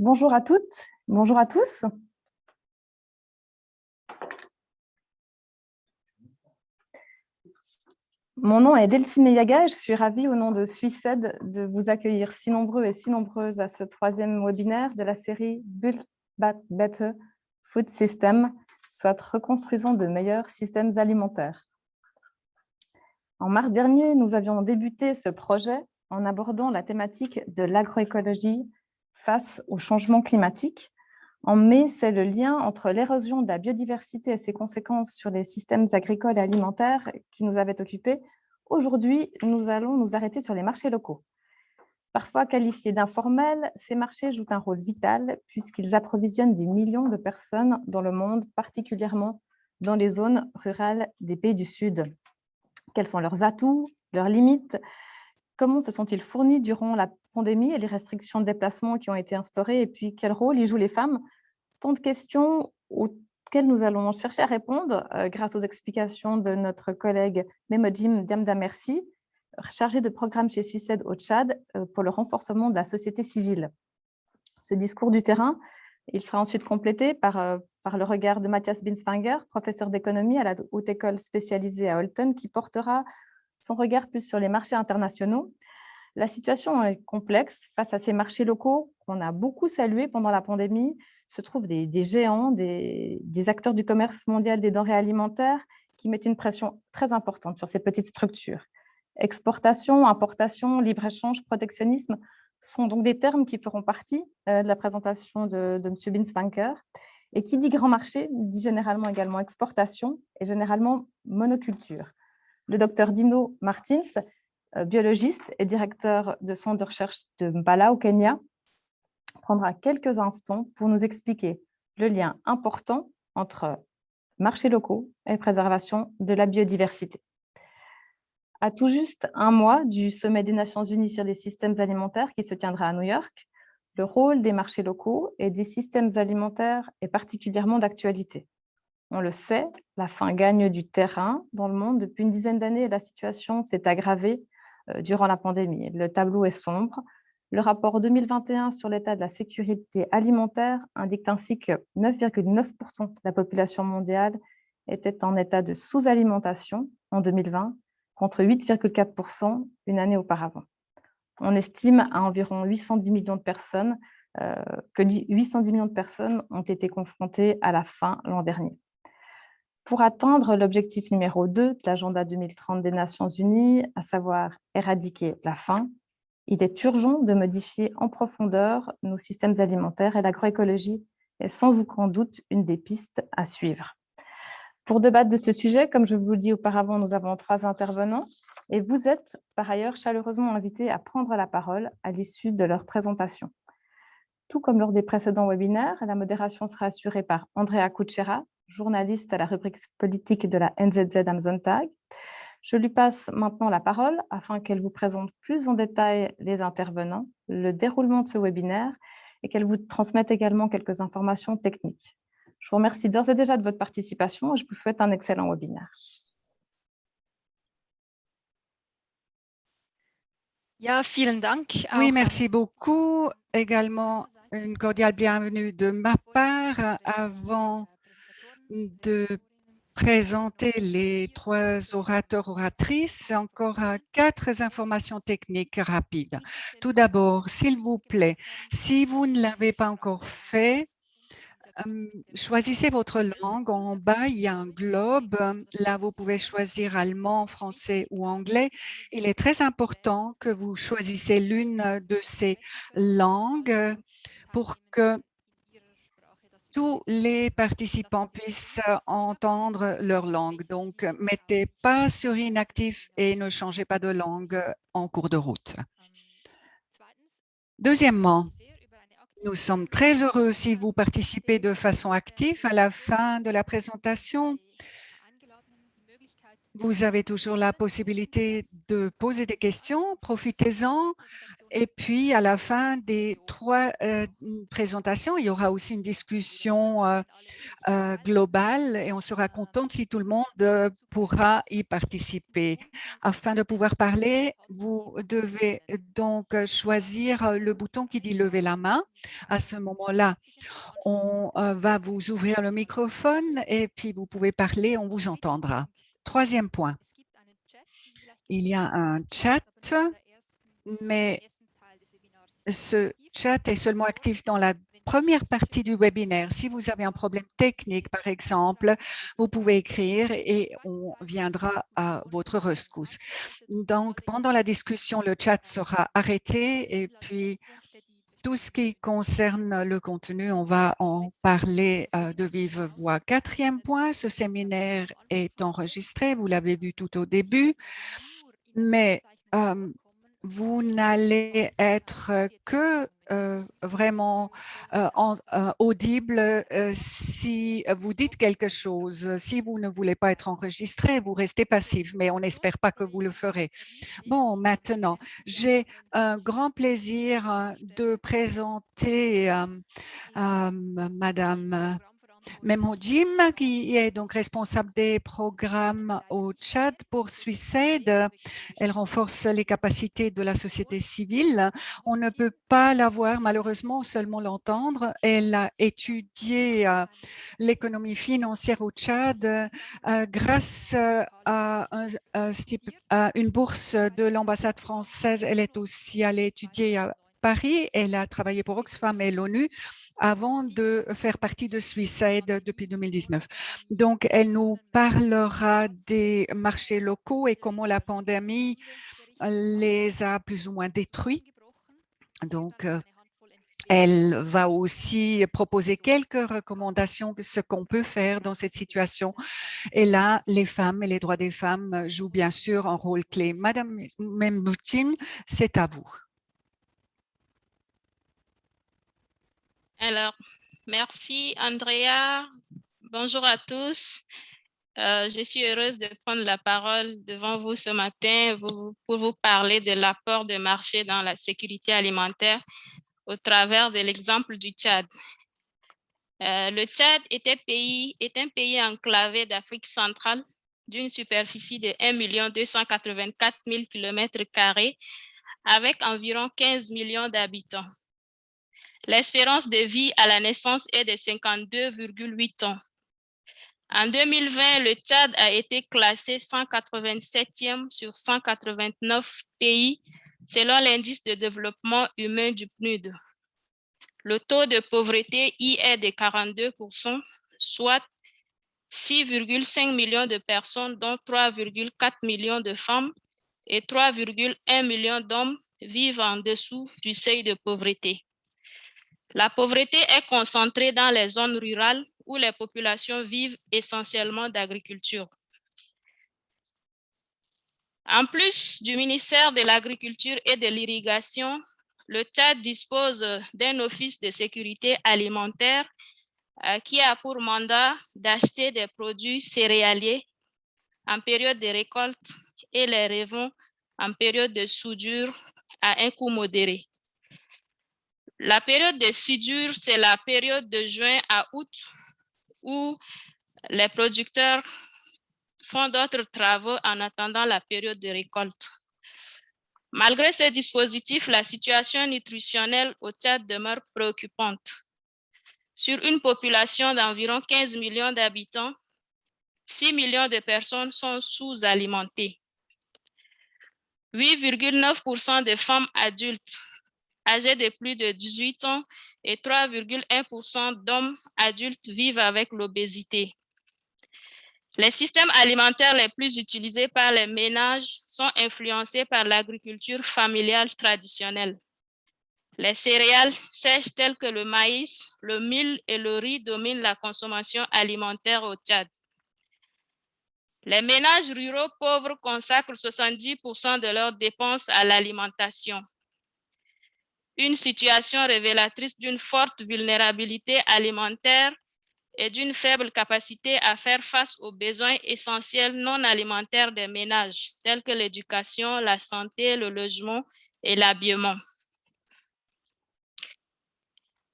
Bonjour à toutes, bonjour à tous. Mon nom est Delphine Yaga et je suis ravie au nom de Suiced de vous accueillir si nombreux et si nombreuses à ce troisième webinaire de la série Build Back Better Food System, soit reconstruisons de meilleurs systèmes alimentaires. En mars dernier, nous avions débuté ce projet en abordant la thématique de l'agroécologie face au changement climatique. En mai, c'est le lien entre l'érosion de la biodiversité et ses conséquences sur les systèmes agricoles et alimentaires qui nous avait occupés. Aujourd'hui, nous allons nous arrêter sur les marchés locaux. Parfois qualifiés d'informels, ces marchés jouent un rôle vital puisqu'ils approvisionnent des millions de personnes dans le monde, particulièrement dans les zones rurales des pays du Sud. Quels sont leurs atouts, leurs limites? Comment se sont-ils fournis durant la pandémie et les restrictions de déplacement qui ont été instaurées? Et puis, quel rôle y jouent les femmes? Tant de questions auxquelles nous allons chercher à répondre grâce aux explications de notre collègue Memojim Diamdamersi, chargé de programme chez Suiced au Tchad pour le renforcement de la société civile. Ce discours du terrain, il sera ensuite complété par le regard de Matthias Binswanger, professeur d'économie à la Haute École spécialisée à Holton, qui portera son regard plus sur les marchés internationaux. La situation est complexe. Face à ces marchés locaux qu'on a beaucoup salués pendant la pandémie, se trouvent des géants, des acteurs du commerce mondial des denrées alimentaires qui mettent une pression très importante sur ces petites structures. Exportation, importation, libre-échange, protectionnisme sont donc des termes qui feront partie de la présentation de M. Binswanger. Et qui dit grand marché dit généralement également exportation et généralement monoculture. Le docteur Dino Martins, biologiste et directeur de centre de recherche de Mbala au Kenya, prendra quelques instants pour nous expliquer le lien important entre marchés locaux et préservation de la biodiversité. À tout juste un mois du sommet des Nations Unies sur les systèmes alimentaires qui se tiendra à New York, le rôle des marchés locaux et des systèmes alimentaires est particulièrement d'actualité. On le sait, la faim gagne du terrain dans le monde. Depuis une dizaine d'années, la situation s'est aggravée durant la pandémie. Le tableau est sombre. Le rapport 2021 sur l'état de la sécurité alimentaire indique ainsi que 9,9% de la population mondiale était en état de sous-alimentation en 2020, contre 8,4% une année auparavant. On estime à environ 810 millions de personnes que 810 millions de personnes ont été confrontées à la faim l'an dernier. Pour atteindre l'objectif numéro 2 de l'agenda 2030 des Nations Unies, à savoir éradiquer la faim, il est urgent de modifier en profondeur nos systèmes alimentaires et l'agroécologie est sans aucun doute une des pistes à suivre. Pour débattre de ce sujet, comme je vous le dis auparavant, nous avons 3 intervenants et vous êtes par ailleurs chaleureusement invités à prendre la parole à l'issue de leur présentation. Tout comme lors des précédents webinaires, la modération sera assurée par Andrea Kuchera, journaliste à la rubrique politique de la NZZ am Sonntag. Je lui passe maintenant la parole afin qu'elle vous présente plus en détail les intervenants, le déroulement de ce webinaire et qu'elle vous transmette également quelques informations techniques. Je vous remercie d'ores et déjà de votre participation et je vous souhaite un excellent webinaire. Ja, vielen Dank. Oui, merci beaucoup. Également, une cordiale bienvenue de ma part. Avant de présenter les 3 orateurs oratrices, encore 4 informations techniques rapides. Tout d'abord, s'il vous plaît, si vous ne l'avez pas encore fait, choisissez votre langue. En bas, il y a un globe. Là, vous pouvez choisir allemand, français ou anglais. Il est très important que vous choisissez l'une de ces langues pour que tous les participants puissent entendre leur langue. Donc, mettez pas sur inactif et ne changez pas de langue en cours de route. Deuxièmement, nous sommes très heureux si vous participez de façon active à la fin de la présentation. Vous avez toujours la possibilité de poser des questions, profitez-en. Et puis, à la fin des 3 présentations, il y aura aussi une discussion globale et on sera content si tout le monde pourra y participer. Afin de pouvoir parler, vous devez donc choisir le bouton qui dit « Lever la main ». À ce moment-là, on va vous ouvrir le microphone et puis vous pouvez parler, on vous entendra. Troisième point, il y a un chat, mais ce chat est seulement actif dans la première partie du webinaire. Si vous avez un problème technique, par exemple, vous pouvez écrire et on viendra à votre rescousse. Donc, pendant la discussion, le chat sera arrêté et puis tout ce qui concerne le contenu, on va en parler de vive voix. Quatrième point, ce séminaire est enregistré, vous l'avez vu tout au début, mais vous n'allez être que vraiment audible si vous dites quelque chose. Si vous ne voulez pas être enregistré, vous restez passif, mais on n'espère pas que vous le ferez. Bon, maintenant, j'ai un grand plaisir de présenter Madame Memo Jim, qui est donc responsable des programmes au Tchad pour Suicide. Elle renforce les capacités de la société civile. On ne peut pas la voir, malheureusement, seulement l'entendre. Elle a étudié l'économie financière au Tchad grâce à une bourse de l'ambassade française. Elle est aussi allée étudier à Paris. Elle a travaillé pour Oxfam et l'ONU avant de faire partie de Suicide depuis 2019. Donc, elle nous parlera des marchés locaux et comment la pandémie les a plus ou moins détruits. Donc, elle va aussi proposer quelques recommandations de ce qu'on peut faire dans cette situation. Et là, les femmes et les droits des femmes jouent bien sûr un rôle clé. Madame Memboutin, c'est à vous. Alors, merci Andrea. Bonjour à tous. Je suis heureuse de prendre la parole devant vous ce matin pour vous parler de l'apport de marché dans la sécurité alimentaire au travers de l'exemple du Tchad. Le Tchad est un pays enclavé d'Afrique centrale d'une superficie de 1 284 000 km² avec environ 15 millions d'habitants. L'espérance de vie à la naissance est de 52,8 ans. En 2020, le Tchad a été classé 187e sur 189 pays selon l'indice de développement humain du PNUD. Le taux de pauvreté y est de 42%, soit 6,5 millions de personnes, dont 3,4 millions de femmes et 3,1 millions d'hommes vivent en dessous du seuil de pauvreté. La pauvreté est concentrée dans les zones rurales où les populations vivent essentiellement d'agriculture. En plus du ministère de l'Agriculture et de l'Irrigation, le Tchad dispose d'un office de sécurité alimentaire qui a pour mandat d'acheter des produits céréaliers en période de récolte et les revend en période de soudure à un coût modéré. La période de soudure, c'est la période de juin à août où les producteurs font d'autres travaux en attendant la période de récolte. Malgré ces dispositifs, la situation nutritionnelle au Tchad demeure préoccupante. Sur une population d'environ 15 millions d'habitants, 6 millions de personnes sont sous-alimentées. 8,9% des femmes adultes âgés de plus de 18 ans et 3,1% d'hommes adultes vivent avec l'obésité. Les systèmes alimentaires les plus utilisés par les ménages sont influencés par l'agriculture familiale traditionnelle. Les céréales sèches telles que le maïs, le mil et le riz dominent la consommation alimentaire au Tchad. Les ménages ruraux pauvres consacrent 70% de leurs dépenses à l'alimentation. Une situation révélatrice d'une forte vulnérabilité alimentaire et d'une faible capacité à faire face aux besoins essentiels non alimentaires des ménages, tels que l'éducation, la santé, le logement et l'habillement.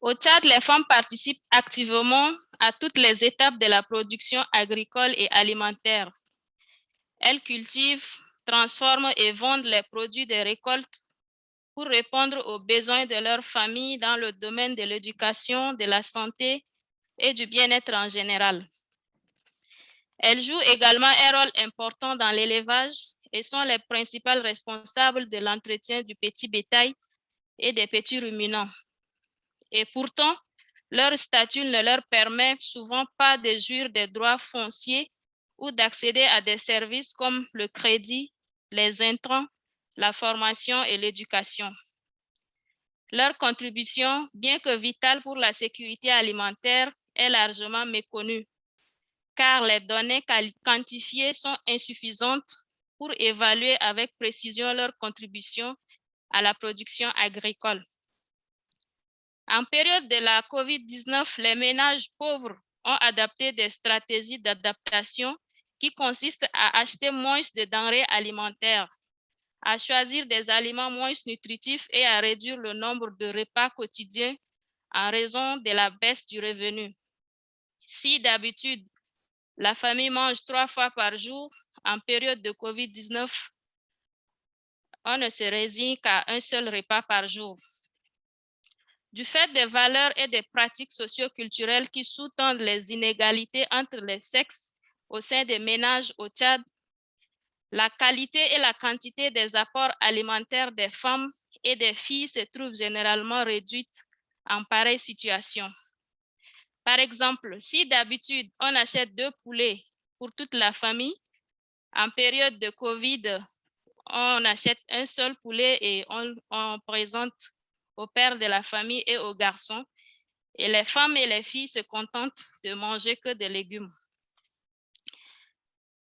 Au Tchad, les femmes participent activement à toutes les étapes de la production agricole et alimentaire. Elles cultivent, transforment et vendent les produits des récoltes pour répondre aux besoins de leur famille dans le domaine de l'éducation, de la santé et du bien-être en général. Elles jouent également un rôle important dans l'élevage et sont les principales responsables de l'entretien du petit bétail et des petits ruminants. Et pourtant, leur statut ne leur permet souvent pas de jouir des droits fonciers ou d'accéder à des services comme le crédit, les intrants, la formation et l'éducation. Leur contribution, bien que vitale pour la sécurité alimentaire, est largement méconnue, car les données quantifiées sont insuffisantes pour évaluer avec précision leur contribution à la production agricole. En période de la COVID-19, les ménages pauvres ont adapté des stratégies d'adaptation qui consistent à acheter moins de denrées alimentaires, à choisir des aliments moins nutritifs et à réduire le nombre de repas quotidiens en raison de la baisse du revenu. Si d'habitude, la famille mange 3 fois par jour, en période de COVID-19, on ne se résigne qu'à un seul repas par jour. Du fait des valeurs et des pratiques socio-culturelles qui sous-tendent les inégalités entre les sexes au sein des ménages au Tchad, la qualité et la quantité des apports alimentaires des femmes et des filles se trouvent généralement réduites en pareille situation. Par exemple, si d'habitude on achète 2 poulets pour toute la famille, en période de COVID, on achète un seul poulet et on présente au père de la famille et aux garçons. Et les femmes et les filles se contentent de manger que des légumes.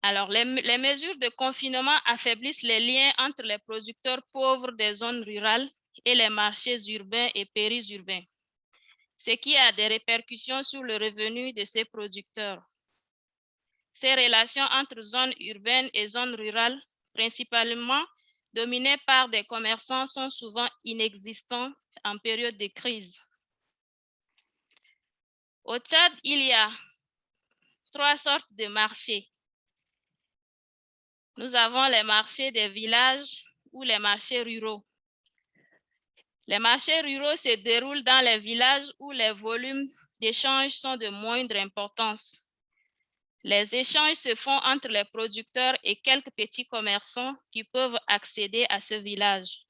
Alors, les mesures de confinement affaiblissent les liens entre les producteurs pauvres des zones rurales et les marchés urbains et périurbains, ce qui a des répercussions sur le revenu de ces producteurs. Ces relations entre zones urbaines et zones rurales, principalement dominées par des commerçants, sont souvent inexistantes en période de crise. Au Tchad, il y a 3 sortes de marchés. Nous avons les marchés des villages ou les marchés ruraux. Les marchés ruraux se déroulent dans les villages où les volumes d'échanges sont de moindre importance. Les échanges se font entre les producteurs et quelques petits commerçants qui peuvent accéder à ce village.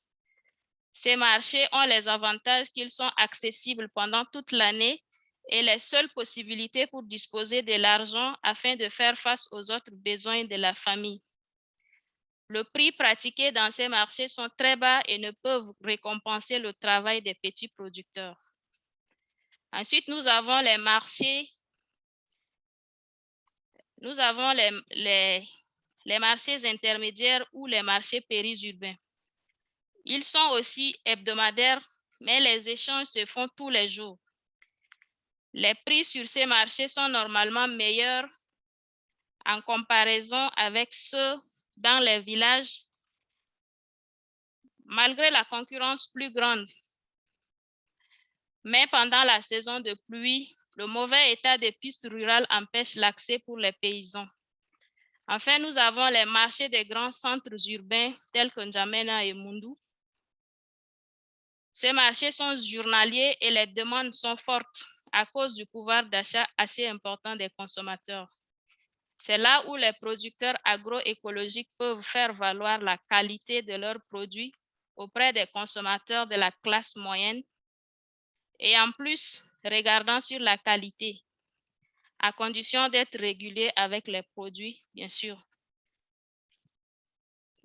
Ces marchés ont les avantages qu'ils sont accessibles pendant toute l'année et les seules possibilités pour disposer de l'argent afin de faire face aux autres besoins de la famille. Le prix pratiqué dans ces marchés sont très bas et ne peuvent récompenser le travail des petits producteurs. Ensuite, nous avons les marchés. Nous avons les marchés intermédiaires ou les marchés périurbains. Ils sont aussi hebdomadaires, mais les échanges se font tous les jours. Les prix sur ces marchés sont normalement meilleurs en comparaison avec ceux dans les villages, malgré la concurrence plus grande. Mais pendant la saison de pluie, le mauvais état des pistes rurales empêche l'accès pour les paysans. Enfin, nous avons les marchés des grands centres urbains tels que N'Djamena et Moundou. Ces marchés sont journaliers et les demandes sont fortes à cause du pouvoir d'achat assez important des consommateurs. C'est là où les producteurs agroécologiques peuvent faire valoir la qualité de leurs produits auprès des consommateurs de la classe moyenne et en plus, regardant sur la qualité, à condition d'être régulés avec les produits, bien sûr.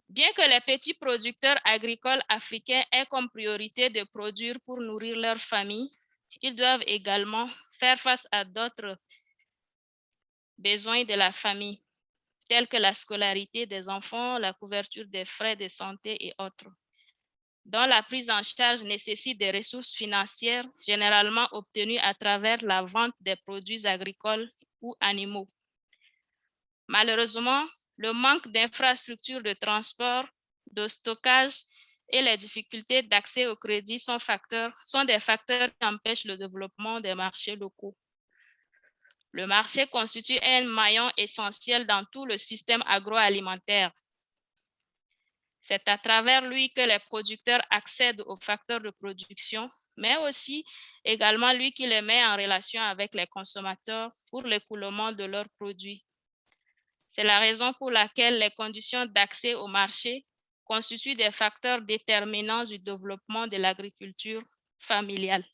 Bien que les petits producteurs agricoles africains aient comme priorité de produire pour nourrir leur famille, ils doivent également faire face à d'autres besoins de la famille, tels que la scolarité des enfants, la couverture des frais de santé et autres. dont la prise en charge nécessite des ressources financières généralement obtenues à travers la vente des produits agricoles ou animaux. Malheureusement, le manque d'infrastructures de transport, de stockage et les difficultés d'accès au crédit sont des facteurs qui empêchent le développement des marchés locaux. Le marché constitue un maillon essentiel dans tout le système agroalimentaire. C'est à travers lui que les producteurs accèdent aux facteurs de production, mais aussi également lui qui les met en relation avec les consommateurs pour l'écoulement de leurs produits. C'est la raison pour laquelle les conditions d'accès au marché constituent des facteurs déterminants du développement de l'agriculture familiale.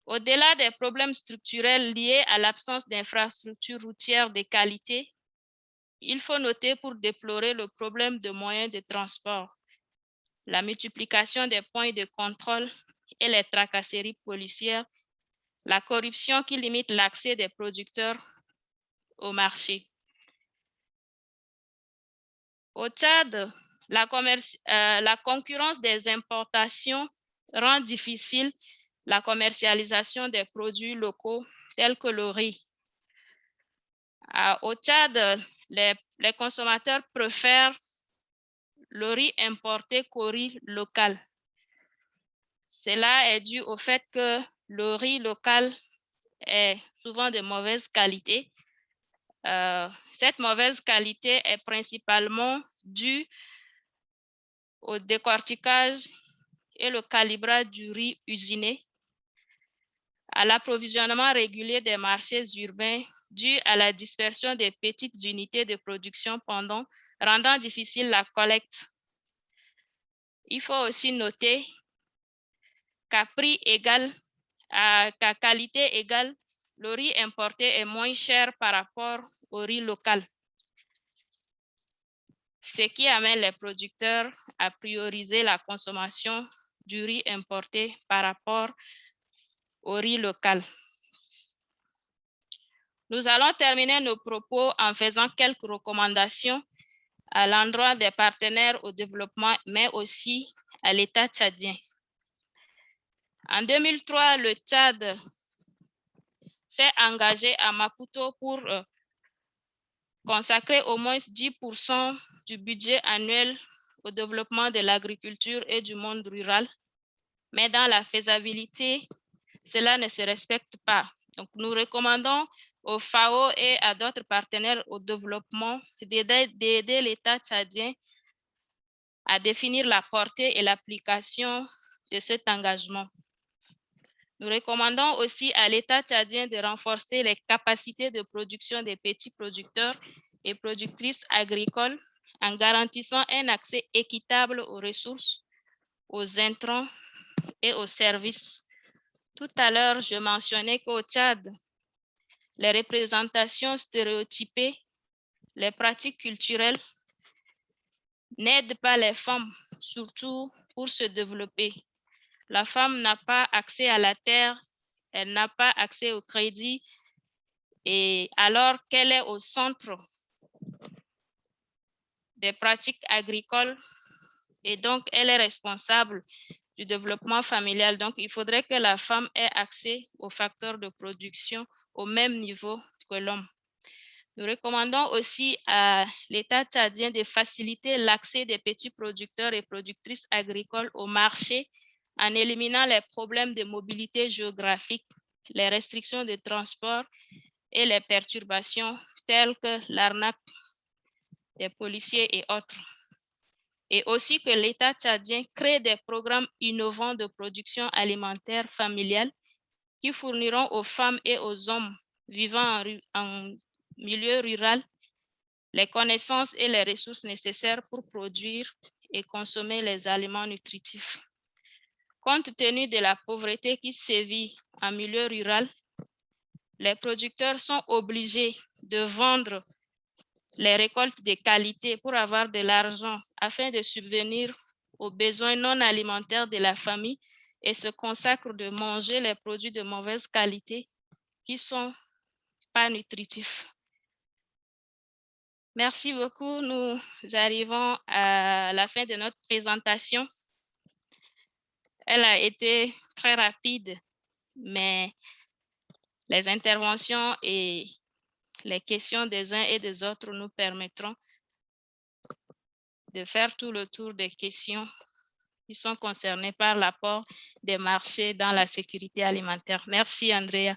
Au-delà des problèmes structurels liés à l'absence d'infrastructures routières de qualité, il faut noter pour déplorer le problème de moyens de transport, la multiplication des points de contrôle et les tracasseries policières, la corruption qui limite l'accès des producteurs au marché. Au Tchad, la concurrence des importations rend difficile la commercialisation des produits locaux tels que le riz. Au Tchad, les consommateurs préfèrent le riz importé qu'au riz local. Cela est dû au fait que le riz local est souvent de mauvaise qualité. Cette mauvaise qualité est principalement due au décortiquage et le calibrage du riz usiné, à l'approvisionnement régulier des marchés urbains dû à la dispersion des petites unités de production rendant difficile la collecte. Il faut aussi noter qu'à prix égal, qu'à qualité égale, le riz importé est moins cher par rapport au riz local, ce qui amène les producteurs à prioriser la consommation du riz importé par rapport au riz local. Nous allons terminer nos propos en faisant quelques recommandations à l'endroit des partenaires au développement, mais aussi à l'État tchadien. En 2003, le Tchad s'est engagé à Maputo pour consacrer au moins 10% du budget annuel au développement de l'agriculture et du monde rural. Mais dans la faisabilité, cela ne se respecte pas. Donc, nous recommandons au FAO et à d'autres partenaires au développement d'aider l'État tchadien à définir la portée et l'application de cet engagement. Nous recommandons aussi à l'État tchadien de renforcer les capacités de production des petits producteurs et productrices agricoles en garantissant un accès équitable aux ressources, aux intrants et aux services. Tout à l'heure, je mentionnais qu'au Tchad, les représentations stéréotypées, les pratiques culturelles n'aident pas les femmes, surtout pour se développer. La femme n'a pas accès à la terre, elle n'a pas accès au crédit, et alors qu'elle est au centre des pratiques agricoles, et donc elle est responsable du développement familial. Donc, il faudrait que la femme ait accès aux facteurs de production au même niveau que l'homme. Nous recommandons aussi à l'État tchadien de faciliter l'accès des petits producteurs et productrices agricoles au marché en éliminant les problèmes de mobilité géographique, les restrictions de transport et les perturbations telles que l'arnaque des policiers et autres. Et aussi que l'État tchadien crée des programmes innovants de production alimentaire familiale qui fourniront aux femmes et aux hommes vivant en milieu rural les connaissances et les ressources nécessaires pour produire et consommer les aliments nutritifs. Compte tenu de la pauvreté qui sévit en milieu rural, les producteurs sont obligés de vendre les récoltes de qualité pour avoir de l'argent afin de subvenir aux besoins non alimentaires de la famille et se consacrent de manger les produits de mauvaise qualité qui ne sont pas nutritifs. Merci beaucoup. Nous arrivons à la fin de notre présentation. Elle a été très rapide, mais les interventions et les questions des uns et des autres nous permettront de faire tout le tour des questions qui sont concernées par l'apport des marchés dans la sécurité alimentaire. Merci, Andrea.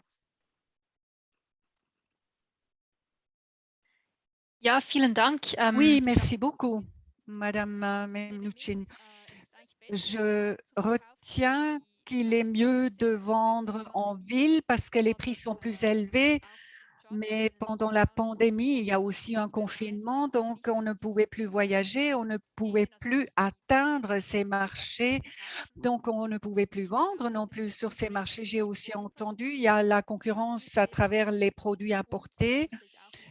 Ja, vielen Dank. Oui, merci beaucoup, Madame Menuchin. Je retiens qu'il est mieux de vendre en ville parce que les prix sont plus élevés, mais pendant la pandémie, il y a aussi un confinement, donc on ne pouvait plus voyager, on ne pouvait plus atteindre ces marchés, donc on ne pouvait plus vendre non plus sur ces marchés. J'ai aussi entendu, il y a la concurrence à travers les produits importés.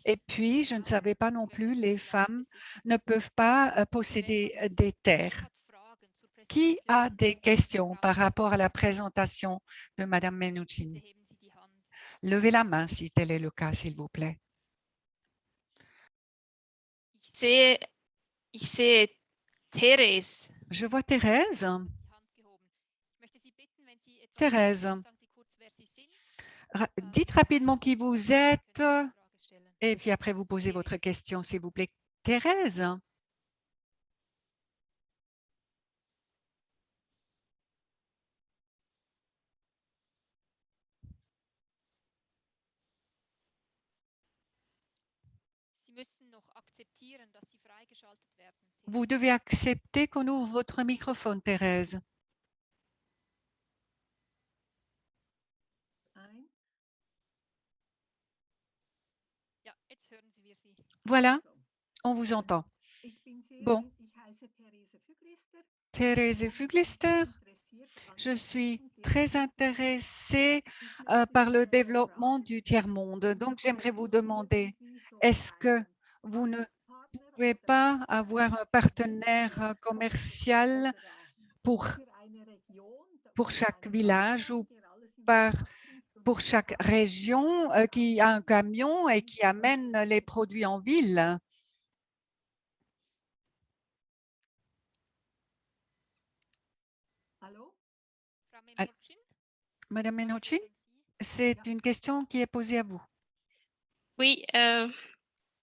Et puis, je ne savais pas non plus, les femmes ne peuvent pas posséder des terres. Qui a des questions par rapport à la présentation de Madame Menuchin? Levez la main si tel est le cas, s'il vous plaît. Ich sehe Therese. Je vois Thérèse. Thérèse, dites rapidement qui vous êtes et puis après vous posez votre question, s'il vous plaît. Thérèse? Vous devez accepter qu'on ouvre votre microphone, Thérèse. Voilà, on vous entend. Bon. Thérèse Fuglister, je suis très intéressée par le développement du tiers-monde. Donc, j'aimerais vous demander, est-ce que vous ne pouvez pas avoir un partenaire commercial pour chaque village ou pour chaque région qui a un camion et qui amène les produits en ville? Madame Menuchin, c'est une question qui est posée à vous. Oui,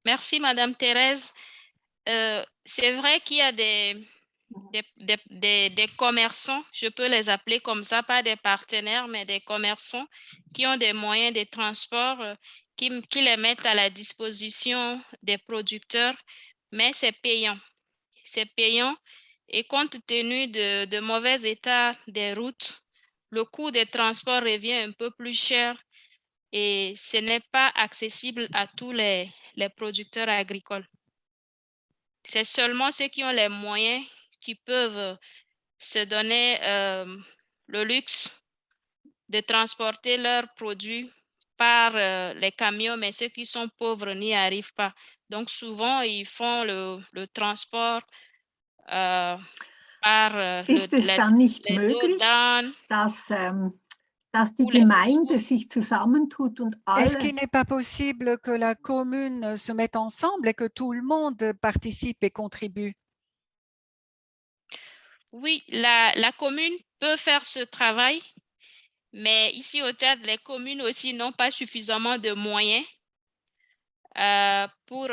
merci, Madame Thérèse. C'est vrai qu'il y a des commerçants, je peux les appeler comme ça, pas des partenaires, mais des commerçants qui ont des moyens de transport qui les mettent à la disposition des producteurs, mais c'est payant. C'est payant et compte tenu de mauvais état des routes, le coût des transports revient un peu plus cher et ce n'est pas accessible à tous les producteurs agricoles. C'est seulement ceux qui ont les moyens qui peuvent se donner le luxe de transporter leurs produits par les camions, mais ceux qui sont pauvres n'y arrivent pas. Donc, souvent, ils font le transport par Ist es dann nicht möglich, dass die Gemeinde sich zusammentut und Est-ce qu'il alle n'est pas possible que la commune se mette ensemble et que tout le monde participe et contribue? Oui, la commune peut faire ce travail, mais ici au Tchad, les communes aussi n'ont pas suffisamment de moyens pour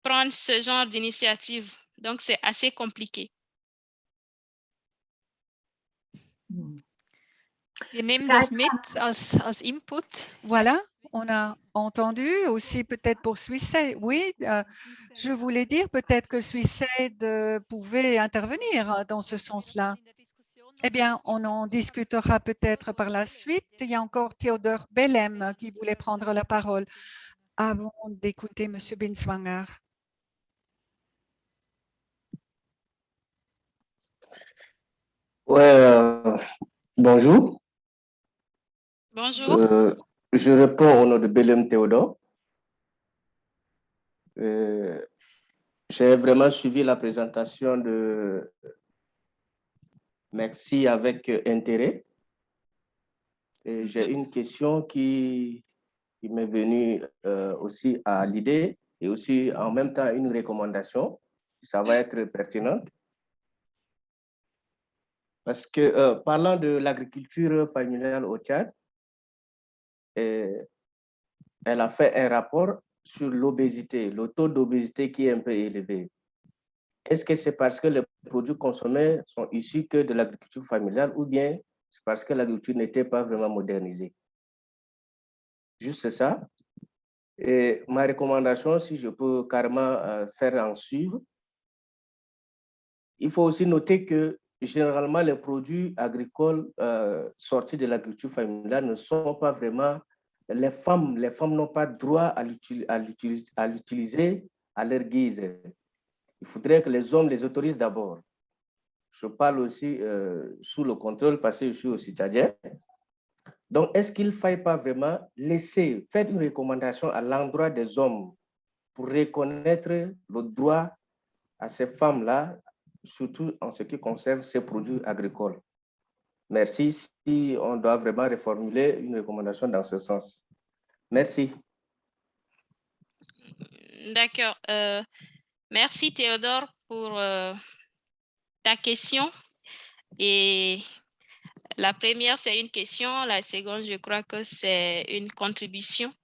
prendre ce genre d'initiative. Donc, c'est assez compliqué. Wir nehmen das mit als Input. Voilà, on a entendu aussi peut-être pour Swissade. Oui, je voulais dire peut-être que Swissade pouvait intervenir dans ce sens-là. Eh bien, on en discutera peut-être par la suite. Il y a encore Théodore Bellem qui voulait prendre la parole avant d'écouter M. Binswanger. Ouais, bonjour. Bonjour. Je réponds au nom de Bellem Théodore. J'ai vraiment suivi la présentation de Merci avec intérêt. J'ai une question qui m'est venue aussi à l'idée. et aussi en même temps une recommandation. Ça va être pertinent. Parce que parlant de l'agriculture familiale au Tchad, elle a fait un rapport sur l'obésité, le taux d'obésité qui est un peu élevé. Est-ce que c'est parce que les produits consommés sont issus que de l'agriculture familiale ou bien c'est parce que l'agriculture n'était pas vraiment modernisée? Juste ça. Et ma recommandation, si je peux carrément faire en suivre, il faut aussi noter que généralement les produits agricoles sortis de l'agriculture familiale ne sont pas vraiment... Les femmes n'ont pas droit à l'utiliser à leur guise. Il faudrait que les hommes les autorisent d'abord. Je parle aussi sous le contrôle parce que je suis aussi tchadien. Donc, est-ce qu'il ne faille pas vraiment laisser, faire une recommandation à l'endroit des hommes pour reconnaître le droit à ces femmes-là, surtout en ce qui concerne ces produits agricoles? Merci. Si on doit vraiment reformuler une recommandation dans ce sens. Merci. D'accord. Merci Théodore pour ta question. Et la première, c'est une question. La seconde, je crois que c'est une contribution.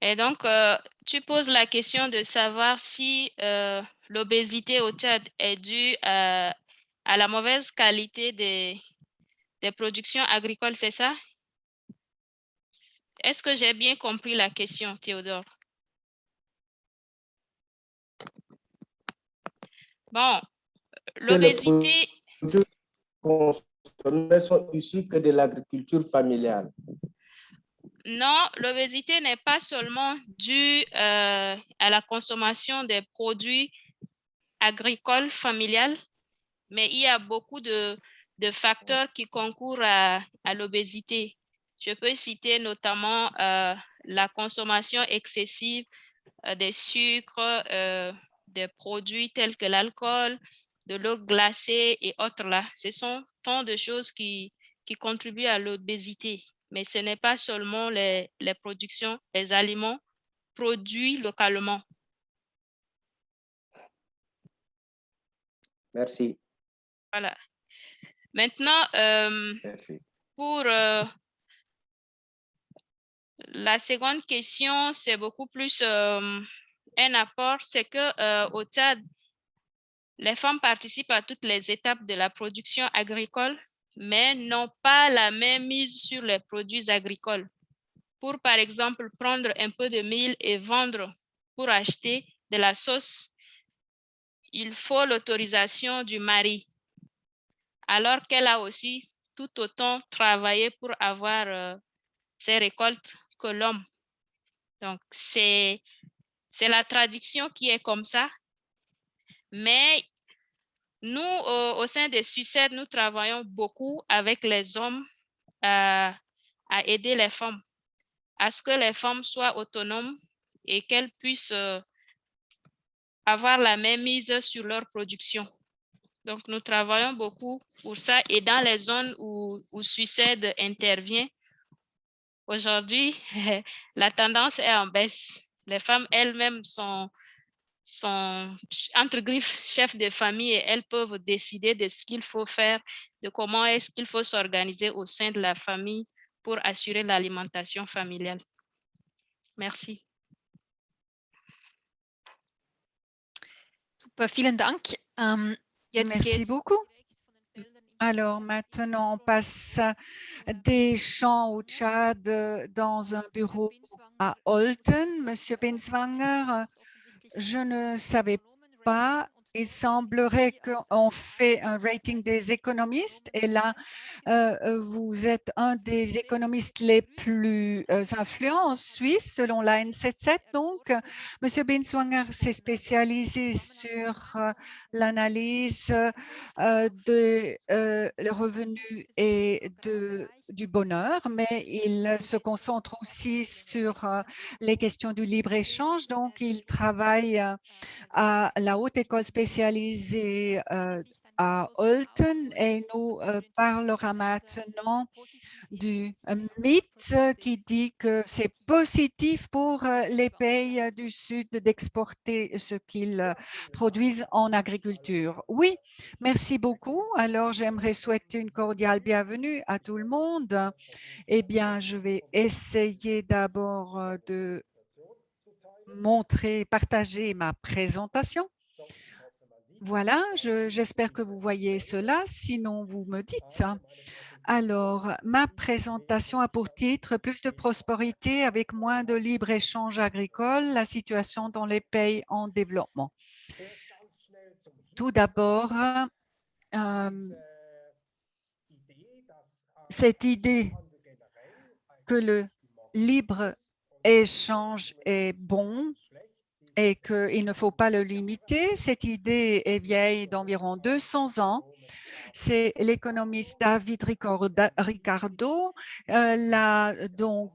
Et donc, tu poses la question de savoir si l'obésité au Tchad est due à la mauvaise qualité des productions agricoles, c'est ça? Est-ce que j'ai bien compris la question, Théodore? Bon, l'obésité... Ne sont issus que de l'agriculture familiale. Non, l'obésité n'est pas seulement due à la consommation des produits agricoles familiales, mais il y a beaucoup de facteurs qui concourent à l'obésité. Je peux citer notamment la consommation excessive des sucres, des produits tels que l'alcool, de l'eau glacée et autres là. Ce sont tant de choses qui contribuent à l'obésité. Mais ce n'est pas seulement les productions, les aliments produits localement. Merci. Voilà. Maintenant, Merci. pour la seconde question, c'est beaucoup plus un apport, c'est que au Tchad, les femmes participent à toutes les étapes de la production agricole, mais n'ont pas la même mise sur les produits agricoles. Pour, par exemple, prendre un peu de mil et vendre pour acheter de la sauce, il faut l'autorisation du mari, alors qu'elle a aussi tout autant travaillé pour avoir ses récoltes que l'homme. Donc, c'est la tradition qui est comme ça. Mais nous, au sein de SUICED, nous travaillons beaucoup avec les hommes à aider les femmes, à ce que les femmes soient autonomes et qu'elles puissent avoir la même mise sur leur production. Donc, nous travaillons beaucoup pour ça. Et dans les zones où SUICED intervient, aujourd'hui, la tendance est en baisse. Les femmes elles-mêmes sont entre griffes chefs de famille et elles peuvent décider de ce qu'il faut faire, de comment est-ce qu'il faut s'organiser au sein de la famille pour assurer l'alimentation familiale. Merci. Super, vielen Dank. Merci beaucoup. Alors maintenant, on passe des champs au Tchad dans un bureau à Olten. Monsieur Binswanger, je ne savais pas. Il semblerait qu'on fait un rating des économistes et là, vous êtes un des économistes les plus influents en Suisse selon la N77. Donc, Monsieur Binswanger s'est spécialisé sur l'analyse des revenus et du bonheur, mais il se concentre aussi sur les questions du libre-échange. Donc, il travaille à la Haute École spécialisée à Olten et nous parlera maintenant du mythe qui dit que c'est positif pour les pays du Sud d'exporter ce qu'ils produisent en agriculture. Oui, merci beaucoup. Alors, j'aimerais souhaiter une cordiale bienvenue à tout le monde. Eh bien, je vais essayer d'abord de partager ma présentation. Voilà, j'espère que vous voyez cela, sinon vous me dites. Alors, ma présentation a pour titre « Plus de prospérité avec moins de libre-échange agricole, la situation dans les pays en développement ». Tout d'abord, cette idée que le libre-échange est bon et qu'il ne faut pas le limiter, cette idée est vieille d'environ 200 ans. C'est l'économiste David Ricardo l'a donc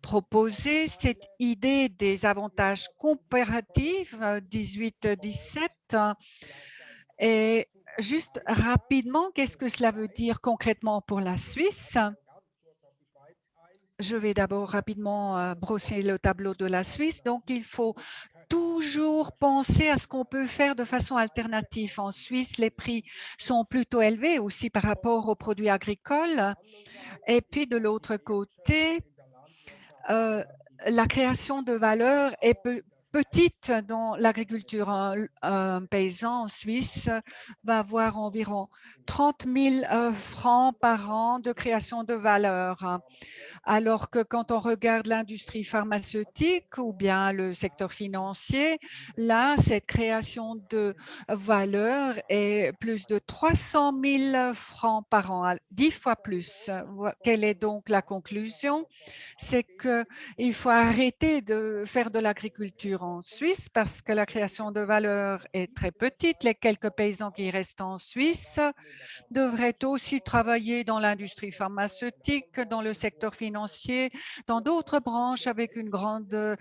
proposé, cette idée des avantages comparatifs 18-17. Et juste rapidement, qu'est-ce que cela veut dire concrètement pour la Suisse? Je vais d'abord rapidement brosser le tableau de la Suisse. Donc, il faut toujours penser à ce qu'on peut faire de façon alternative. En Suisse, les prix sont plutôt élevés aussi par rapport aux produits agricoles. Et puis, de l'autre côté, la création de valeur est petite dans l'agriculture. Un paysan en Suisse va avoir environ 30 000 francs par an de création de valeur. Alors que quand on regarde l'industrie pharmaceutique ou bien le secteur financier, là, cette création de valeur est plus de 300 000 francs par an, 10 fois plus. Quelle est donc la conclusion? C'est qu'il faut arrêter de faire de l'agriculture en Suisse parce que la création de valeur est très petite. Les quelques paysans qui restent en Suisse devraient aussi travailler dans l'industrie pharmaceutique, dans le secteur financier, dans d'autres branches avec une grande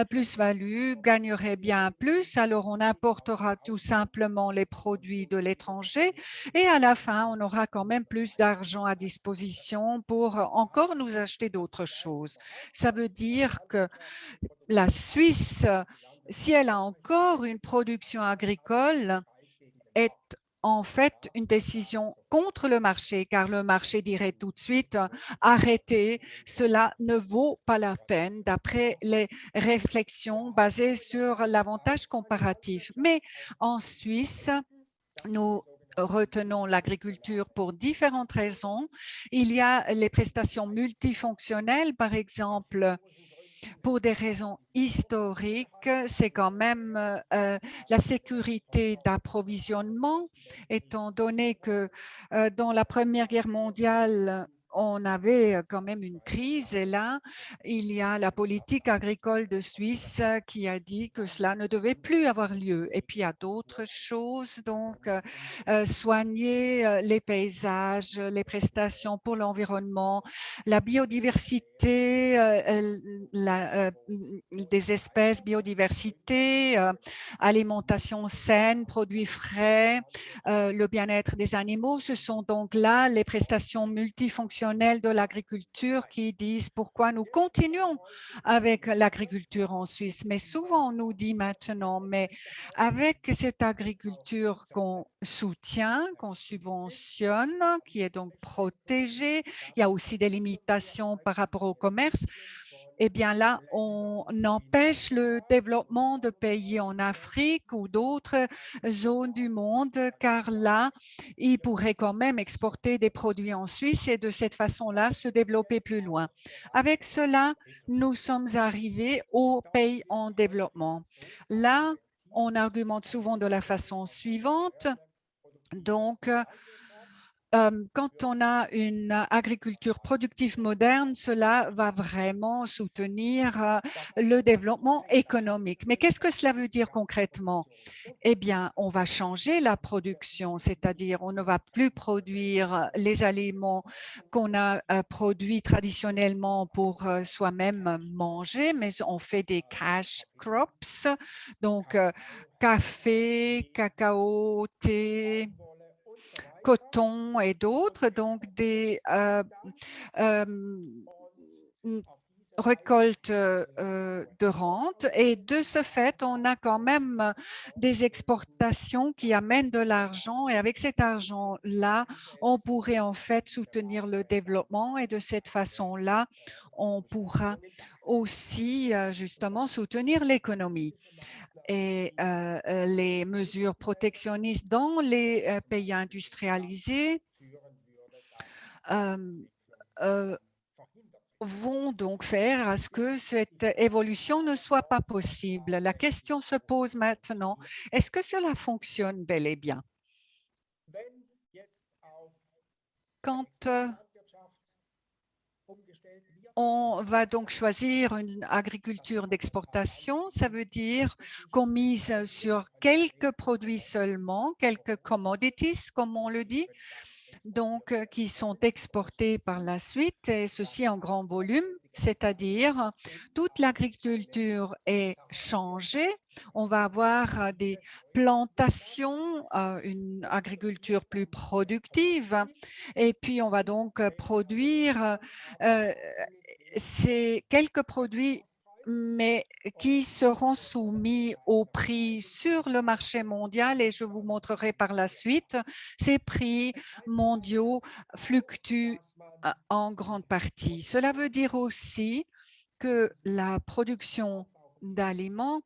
plus-value, gagneraient bien plus. Alors, on importera tout simplement les produits de l'étranger et à la fin, on aura quand même plus d'argent à disposition pour encore nous acheter d'autres choses. Ça veut dire que la Suisse, si elle a encore une production agricole, est en fait une décision contre le marché, car le marché dirait tout de suite arrêtez, cela ne vaut pas la peine d'après les réflexions basées sur l'avantage comparatif. Mais en Suisse, nous retenons l'agriculture pour différentes raisons. Il y a les prestations multifonctionnelles, par exemple, pour des raisons historiques, c'est quand même la sécurité d'approvisionnement, étant donné que dans la Première Guerre mondiale, on avait quand même une crise et là, il y a la politique agricole de Suisse qui a dit que cela ne devait plus avoir lieu. Et puis, il y a d'autres choses, donc soigner les paysages, les prestations pour l'environnement, la biodiversité, des espèces, biodiversité, alimentation saine, produits frais, le bien-être des animaux. Ce sont donc là les prestations multifonctionnelles de l'agriculture qui disent pourquoi nous continuons avec l'agriculture en Suisse. Mais souvent, on nous dit maintenant, mais avec cette agriculture qu'on soutient, qu'on subventionne, qui est donc protégée, il y a aussi des limitations par rapport au commerce. Eh bien là, on empêche le développement de pays en Afrique ou d'autres zones du monde, car là, ils pourraient quand même exporter des produits en Suisse et de cette façon-là se développer plus loin. Avec cela, nous sommes arrivés aux pays en développement. Là, on argumente souvent de la façon suivante. Donc, quand on a une agriculture productive moderne, cela va vraiment soutenir le développement économique. Mais qu'est-ce que cela veut dire concrètement? Eh bien, on va changer la production, c'est-à-dire on ne va plus produire les aliments qu'on a produits traditionnellement pour soi-même manger, mais on fait des cash crops, donc café, cacao, thé, coton et d'autres, donc des récoltes de rente. Et de ce fait, on a quand même des exportations qui amènent de l'argent. Et avec cet argent-là, on pourrait en fait soutenir le développement. Et de cette façon-là, on pourra aussi justement soutenir l'économie. Et les mesures protectionnistes dans les pays industrialisés vont donc faire à ce que cette évolution ne soit pas possible. La question se pose maintenant, est-ce que cela fonctionne bel et bien? Quand on va donc choisir une agriculture d'exportation, ça veut dire qu'on mise sur quelques produits seulement, quelques commodities, comme on le dit, donc qui sont exportés par la suite, et ceci en grand volume, c'est-à-dire toute l'agriculture est changée. On va avoir des plantations, une agriculture plus productive, et puis on va donc produire ces quelques produits mais qui seront soumis au prix sur le marché mondial, et je vous montrerai par la suite. Ces prix mondiaux fluctuent en grande partie. Cela veut dire aussi que la production d'aliments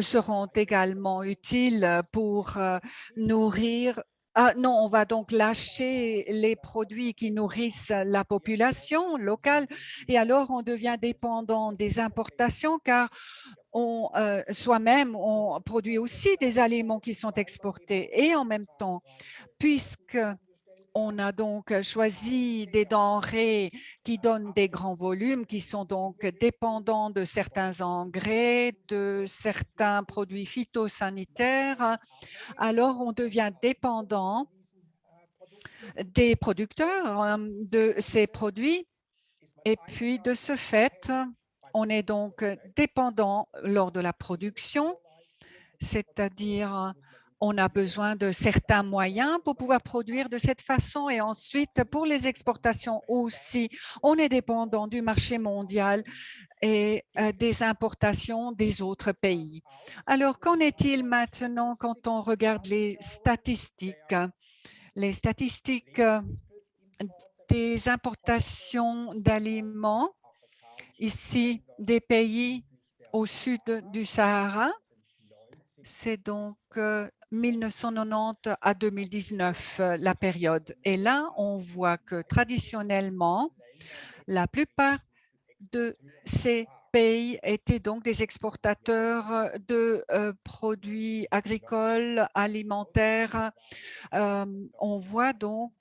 seront également utiles pour nourrir. Non, on va donc lâcher les produits qui nourrissent la population locale, et alors on devient dépendant des importations, car soi-même, on produit aussi des aliments qui sont exportés. Et en même temps, puisque on a donc choisi des denrées qui donnent des grands volumes, qui sont donc dépendants de certains engrais, de certains produits phytosanitaires. Alors, on devient dépendant des producteurs de ces produits. Et puis, de ce fait, on est donc dépendant lors de la production, c'est-à-dire on a besoin de certains moyens pour pouvoir produire de cette façon. Et ensuite, pour les exportations aussi, on est dépendant du marché mondial et des importations des autres pays. Alors, qu'en est-il maintenant quand on regarde les statistiques? Les statistiques des importations d'aliments, ici des pays au sud du Sahara, c'est donc 1990 à 2019 la période. Et là, on voit que traditionnellement, la plupart de ces pays étaient donc des exportateurs de produits agricoles, alimentaires. On voit donc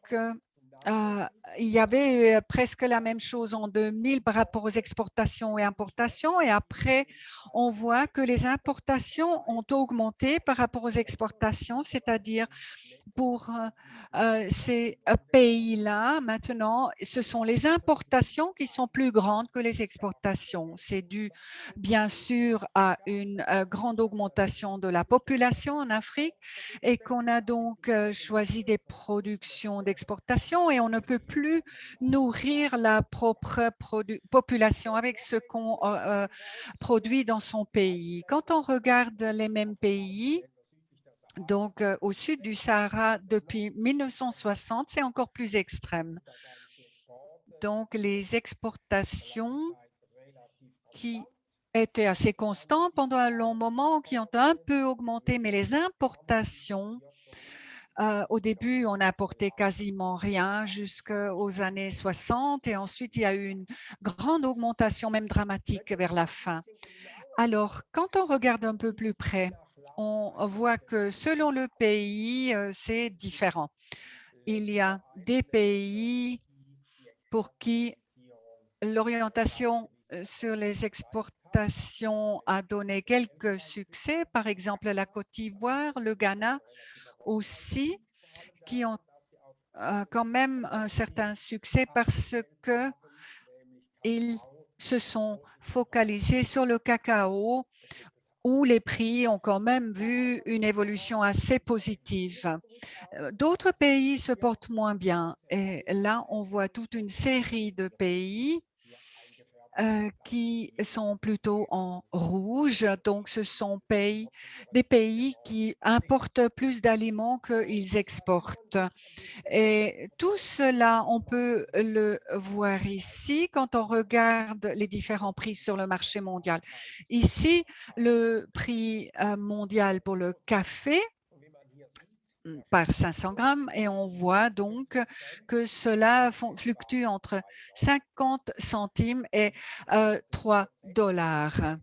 il y avait presque la même chose en 2000 par rapport aux exportations et importations, et après, on voit que les importations ont augmenté par rapport aux exportations, c'est-à-dire pour ces pays-là, maintenant, ce sont les importations qui sont plus grandes que les exportations. C'est dû, bien sûr, à une grande augmentation de la population en Afrique, et qu'on a donc choisi des productions d'exportation, et on ne peut plus nourrir la propre population avec ce qu'on produit dans son pays. Quand on regarde les mêmes pays, donc au sud du Sahara, depuis 1960, c'est encore plus extrême. Donc les exportations qui étaient assez constantes pendant un long moment, qui ont un peu augmenté, mais les importations, au début, on n'importait quasiment rien jusqu'aux années 60, et ensuite il y a eu une grande augmentation, même dramatique, vers la fin. Alors, quand on regarde un peu plus près, on voit que selon le pays, c'est différent. Il y a des pays pour qui l'orientation sur les exportations a donné quelques succès, par exemple la Côte d'Ivoire, le Ghana aussi, qui ont quand même un certain succès parce qu'ils se sont focalisés sur le cacao, où les prix ont quand même vu une évolution assez positive. D'autres pays se portent moins bien et là, on voit toute une série de pays qui sont plutôt en rouge. Donc, ce sont des pays qui importent plus d'aliments qu'ils exportent. Et tout cela, on peut le voir ici quand on regarde les différents prix sur le marché mondial. Ici, le prix mondial pour le café par 500 grammes et on voit donc que cela fluctue entre 50 centimes et 3 dollars.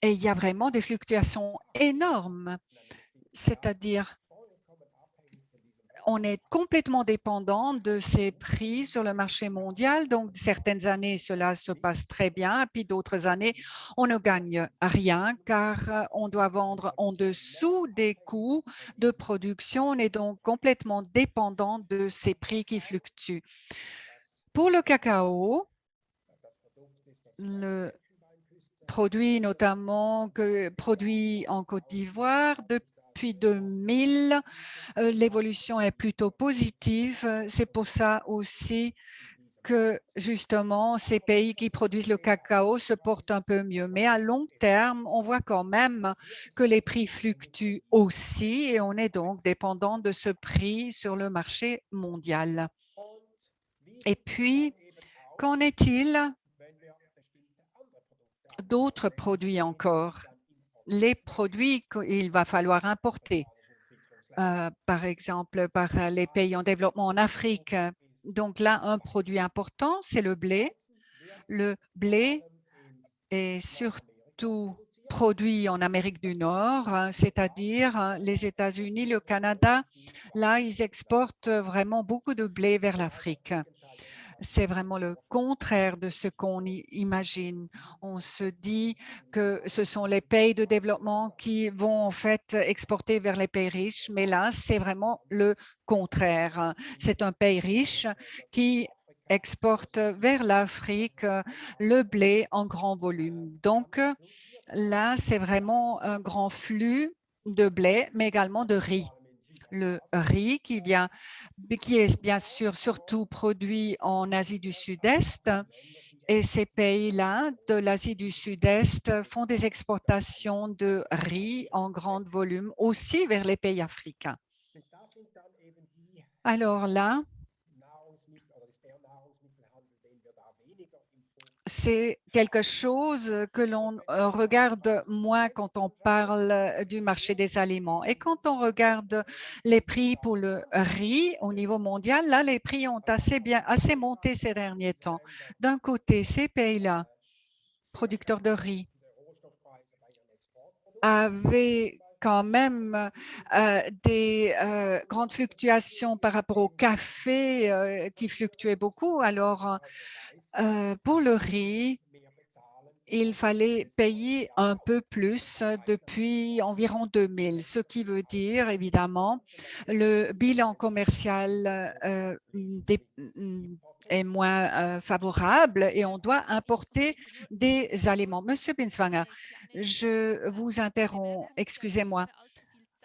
Et il y a vraiment des fluctuations énormes, c'est-à-dire on est complètement dépendant de ces prix sur le marché mondial. Donc, certaines années, cela se passe très bien, puis d'autres années, on ne gagne rien car on doit vendre en dessous des coûts de production. On est donc complètement dépendant de ces prix qui fluctuent. Pour le cacao, le produit notamment produit en Côte d'Ivoire, depuis 2000, l'évolution est plutôt positive. C'est pour ça aussi que justement ces pays qui produisent le cacao se portent un peu mieux. Mais à long terme, on voit quand même que les prix fluctuent aussi et on est donc dépendant de ce prix sur le marché mondial. Et puis, qu'en est-il d'autres produits encore? Les produits qu'il va falloir importer. Par exemple, par les pays en développement en Afrique. Donc là, un produit important, c'est le blé. Le blé est surtout produit en Amérique du Nord, c'est-à-dire les États-Unis, le Canada. Là, ils exportent vraiment beaucoup de blé vers l'Afrique. C'est vraiment le contraire de ce qu'on imagine. On se dit que ce sont les pays de développement qui vont en fait exporter vers les pays riches, mais là, c'est vraiment le contraire. C'est un pays riche qui exporte vers l'Afrique le blé en grand volume. Donc là, c'est vraiment un grand flux de blé, mais également de riz. Le riz qui est bien sûr surtout produit en Asie du Sud-Est. Et ces pays-là de l'Asie du Sud-Est font des exportations de riz en grand volume aussi vers les pays africains. Alors là, c'est quelque chose que l'on regarde moins quand on parle du marché des aliments. Et quand on regarde les prix pour le riz au niveau mondial, là, les prix ont assez monté ces derniers temps. D'un côté, ces pays-là, producteurs de riz, avaient quand même des grandes fluctuations par rapport au café qui fluctuait beaucoup. Alors, pour le riz, il fallait payer un peu plus depuis environ 2000, ce qui veut dire évidemment le bilan commercial est moins favorable et on doit importer des aliments. Monsieur Binswanger, je vous interromps, excusez-moi.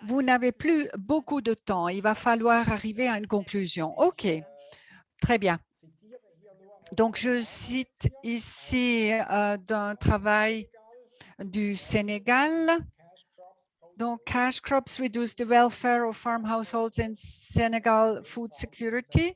Vous n'avez plus beaucoup de temps. Il va falloir arriver à une conclusion. OK, très bien. Donc, je cite ici d'un travail du Sénégal. Donc, cash crops reduce the welfare of farm households in Senegal food security.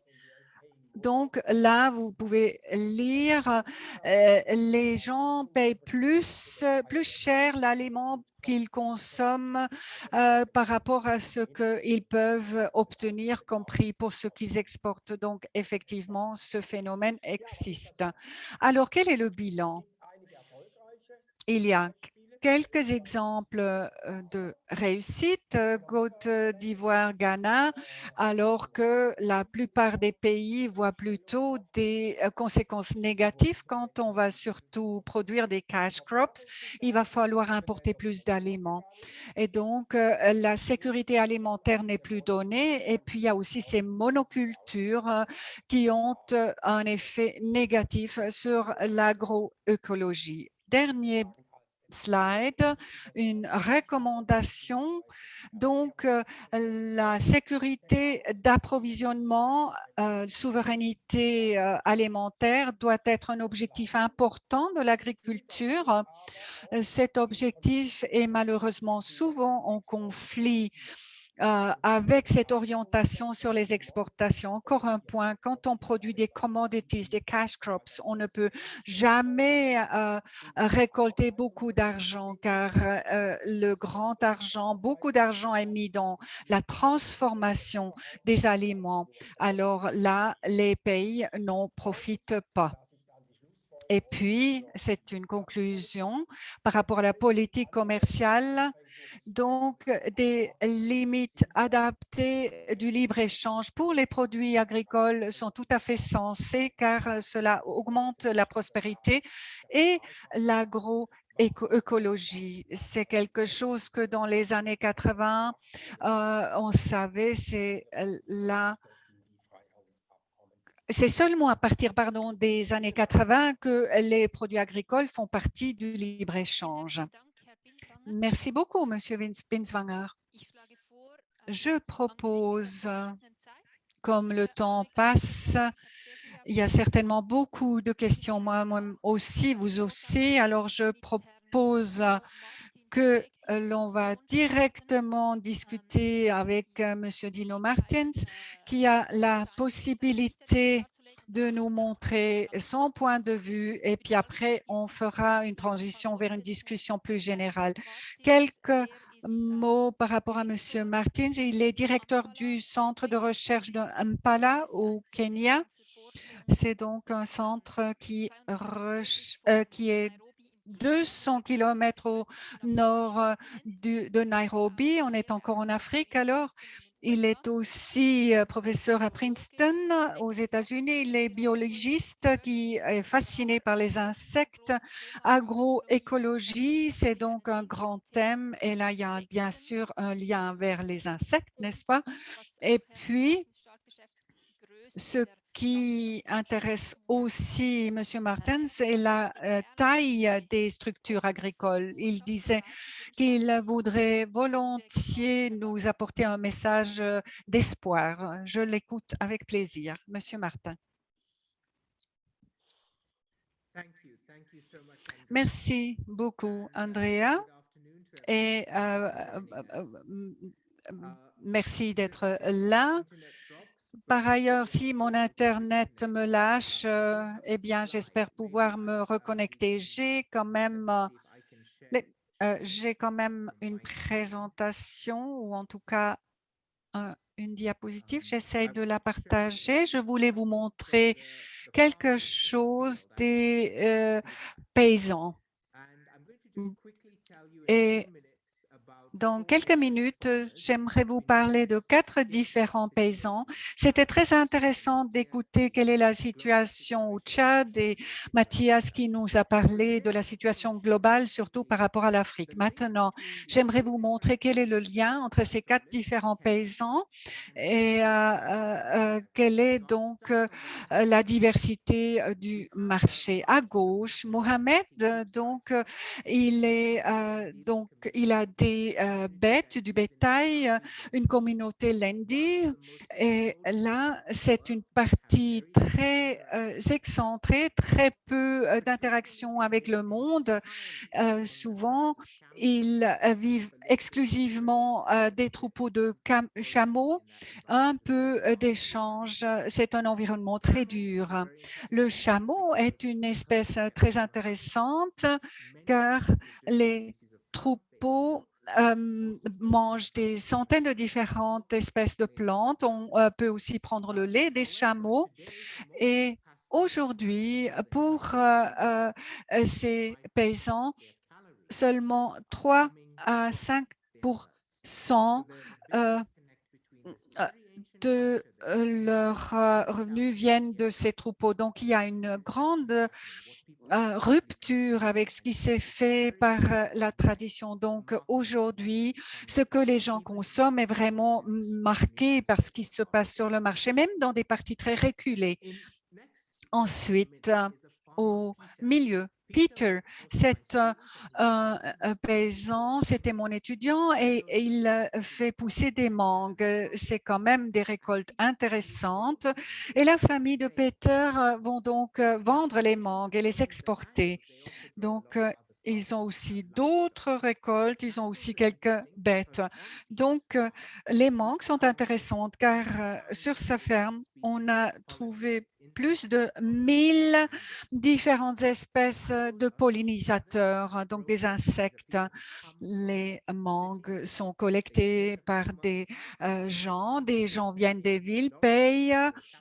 Donc, là, vous pouvez lire, les gens payent plus cher l'aliment qu'ils consomment par rapport à ce qu'ils peuvent obtenir comme prix pour ce qu'ils exportent. Donc, effectivement, ce phénomène existe. Alors, quel est le bilan? Il y a quelques exemples de réussite, Côte d'Ivoire, Ghana, alors que la plupart des pays voient plutôt des conséquences négatives quand on va surtout produire des cash crops. Il va falloir importer plus d'aliments. Et donc, la sécurité alimentaire n'est plus donnée. Et puis, il y a aussi ces monocultures qui ont un effet négatif sur l'agroécologie. Dernier slide une recommandation. Donc, la sécurité d'approvisionnement, souveraineté alimentaire doit être un objectif important de l'agriculture. Cet objectif est malheureusement souvent en conflit avec cette orientation sur les exportations. Encore un point, quand on produit des commodities, des cash crops, on ne peut jamais récolter beaucoup d'argent car le grand argent, beaucoup d'argent est mis dans la transformation des aliments. Alors là, les pays n'en profitent pas. Et puis, c'est une conclusion par rapport à la politique commerciale. Donc, des limites adaptées du libre-échange pour les produits agricoles sont tout à fait sensées car cela augmente la prospérité et l'agroécologie. C'est quelque chose que dans les années 80, on savait, c'est seulement à partir des années 80 que les produits agricoles font partie du libre-échange. Merci beaucoup, Monsieur Binswanger. Je propose, comme le temps passe, il y a certainement beaucoup de questions, moi aussi, vous aussi. Alors, je propose que l'on va directement discuter avec Monsieur Dino Martins, qui a la possibilité de nous montrer son point de vue et puis après, on fera une transition vers une discussion plus générale. Quelques mots par rapport à Monsieur Martins. Il est directeur du centre de recherche de Mpala au Kenya. C'est donc un centre qui est 200 km au nord de Nairobi. On est encore en Afrique alors. Il est aussi professeur à Princeton aux États-Unis. Il est biologiste qui est fasciné par les insectes. Agroécologie, c'est donc un grand thème. Et là, il y a bien sûr un lien vers les insectes, n'est-ce pas? Et puis, ce qui intéresse aussi M. Martins, c'est la taille des structures agricoles. Il disait qu'il voudrait volontiers nous apporter un message d'espoir. Je l'écoute avec plaisir. Monsieur Martin. Merci beaucoup, Andrea. Et merci d'être là. Par ailleurs, si mon Internet me lâche, eh bien, j'espère pouvoir me reconnecter. J'ai quand même une présentation ou en tout cas une diapositive. J'essaie de la partager. Je voulais vous montrer quelque chose des paysans. Et dans quelques minutes, j'aimerais vous parler de 4 différents paysans. C'était très intéressant d'écouter quelle est la situation au Tchad et Mathias qui nous a parlé de la situation globale, surtout par rapport à l'Afrique. Maintenant, j'aimerais vous montrer quel est le lien entre ces 4 différents paysans et quelle est donc la diversité du marché. À gauche, Mohamed, donc, il a des bêtes, du bétail, une communauté Lendi. Et là, c'est une partie très excentrée, très peu d'interaction avec le monde. Souvent, ils vivent exclusivement des troupeaux de chameaux, un peu d'échange. C'est un environnement très dur. Le chameau est une espèce très intéressante car les troupeaux mangent des centaines de différentes espèces de plantes. On peut aussi prendre le lait des chameaux. Et aujourd'hui, pour ces paysans, seulement 3 à 5% de leurs revenus viennent de ces troupeaux. Donc, il y a une grande rupture avec ce qui s'est fait par la tradition. Donc, aujourd'hui, ce que les gens consomment est vraiment marqué par ce qui se passe sur le marché, même dans des parties très reculées. Ensuite, au milieu Peter, c'est un paysan, c'était mon étudiant et il fait pousser des mangues. C'est quand même des récoltes intéressantes. Et la famille de Peter vont donc vendre les mangues et les exporter. Donc, ils ont aussi d'autres récoltes, ils ont aussi quelques bêtes. Donc, les mangues sont intéressantes car sur sa ferme, on a trouvé plus de 1000 différentes espèces de pollinisateurs, donc des insectes. Les mangues sont collectées par des gens viennent des villes, payent,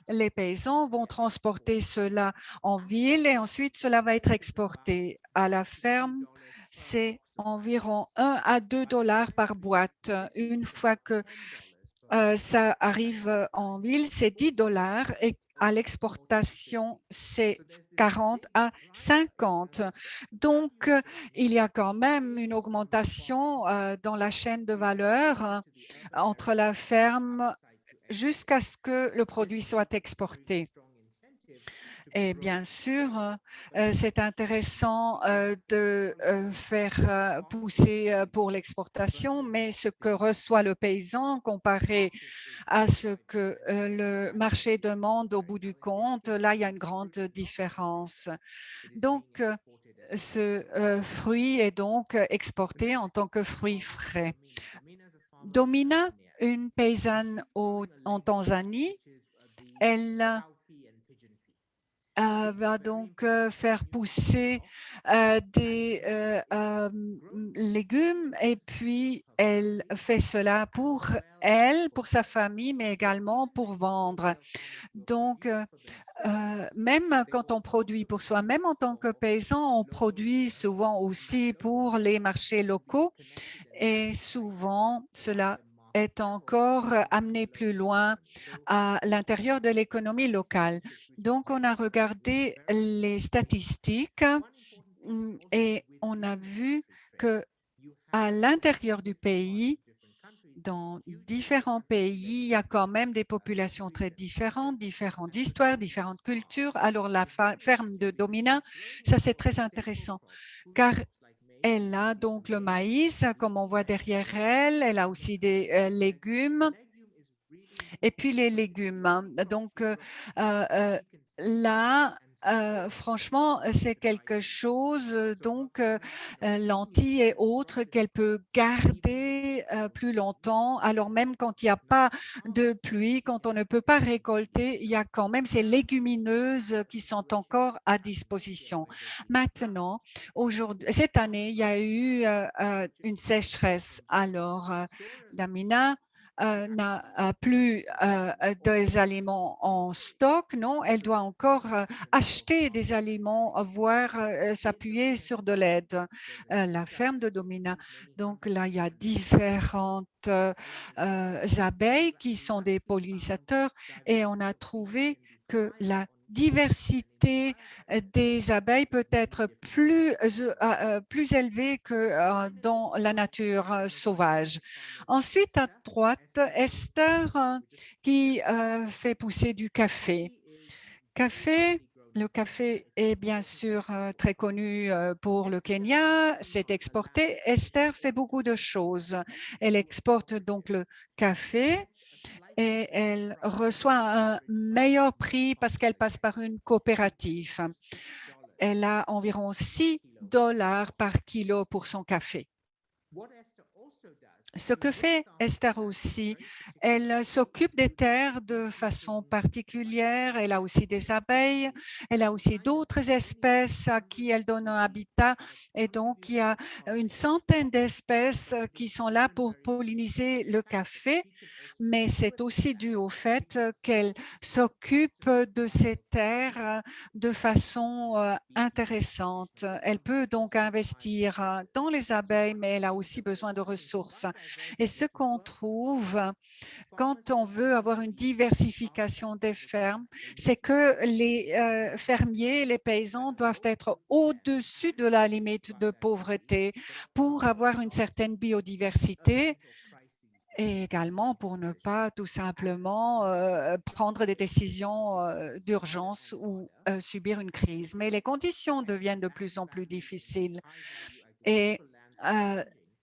les paysans vont transporter cela en ville et ensuite cela va être exporté à la ferme. C'est environ 1 à 2 dollars par boîte. Une fois que ça arrive en ville, c'est 10 dollars et à l'exportation, c'est 40 à 50. Donc, il y a quand même une augmentation dans la chaîne de valeur entre la ferme jusqu'à ce que le produit soit exporté. Et bien sûr, c'est intéressant de faire pousser pour l'exportation, mais ce que reçoit le paysan comparé à ce que le marché demande au bout du compte, là, il y a une grande différence. Donc, ce fruit est donc exporté en tant que fruit frais. Domina, une paysanne en Tanzanie, elle va donc faire pousser des légumes et puis elle fait cela pour elle, pour sa famille, mais également pour vendre. Donc, même quand on produit pour soi, même en tant que paysan, on produit souvent aussi pour les marchés locaux et souvent cela est encore amené plus loin à l'intérieur de l'économie locale. Donc, on a regardé les statistiques et on a vu que à l'intérieur du pays, dans différents pays, il y a quand même des populations très différentes, différentes histoires, différentes cultures. Alors, la ferme de Domina, ça c'est très intéressant car elle a donc le maïs, comme on voit derrière elle. Elle a aussi des légumes. Et puis les légumes, hein. Donc là, franchement, c'est quelque chose, lentilles et autres qu'elle peut garder plus longtemps. Alors même quand il n'y a pas de pluie, quand on ne peut pas récolter, il y a quand même ces légumineuses qui sont encore à disposition. Maintenant, cette année, il y a eu une sécheresse. Alors, Damina n'a plus des aliments en stock, non, elle doit encore acheter des aliments, voire s'appuyer sur de l'aide. La ferme de Domina, donc là, il y a différentes abeilles qui sont des pollinisateurs et on a trouvé que la diversité des abeilles peut être plus élevée que dans la nature sauvage. Ensuite, à droite, Esther qui fait pousser du café. Le café est bien sûr très connu pour le Kenya, c'est exporté. Esther fait beaucoup de choses. Elle exporte donc le café et elle reçoit un meilleur prix parce qu'elle passe par une coopérative. Elle a environ 6 dollars par kilo pour son café. Ce que fait Esther aussi, elle s'occupe des terres de façon particulière. Elle a aussi des abeilles. Elle a aussi d'autres espèces à qui elle donne un habitat. Et donc, il y a une centaine d'espèces qui sont là pour polliniser le café. Mais c'est aussi dû au fait qu'elle s'occupe de ces terres de façon intéressante. Elle peut donc investir dans les abeilles, mais elle a aussi besoin de ressources. Et ce qu'on trouve quand on veut avoir une diversification des fermes, c'est que les fermiers, les paysans doivent être au-dessus de la limite de pauvreté pour avoir une certaine biodiversité et également pour ne pas tout simplement prendre des décisions d'urgence ou subir une crise. Mais les conditions deviennent de plus en plus difficiles et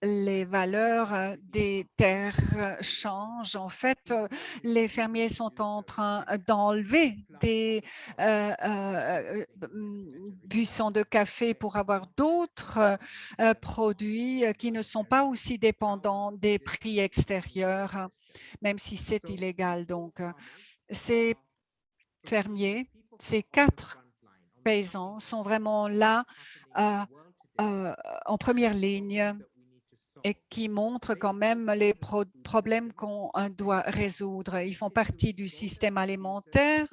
les valeurs des terres changent. En fait, les fermiers sont en train d'enlever des buissons de café pour avoir d'autres produits qui ne sont pas aussi dépendants des prix extérieurs, même si c'est illégal. Donc, ces fermiers, ces 4 paysans sont vraiment là en première ligne et qui montrent quand même les problèmes qu'on doit résoudre. Ils font partie du système alimentaire,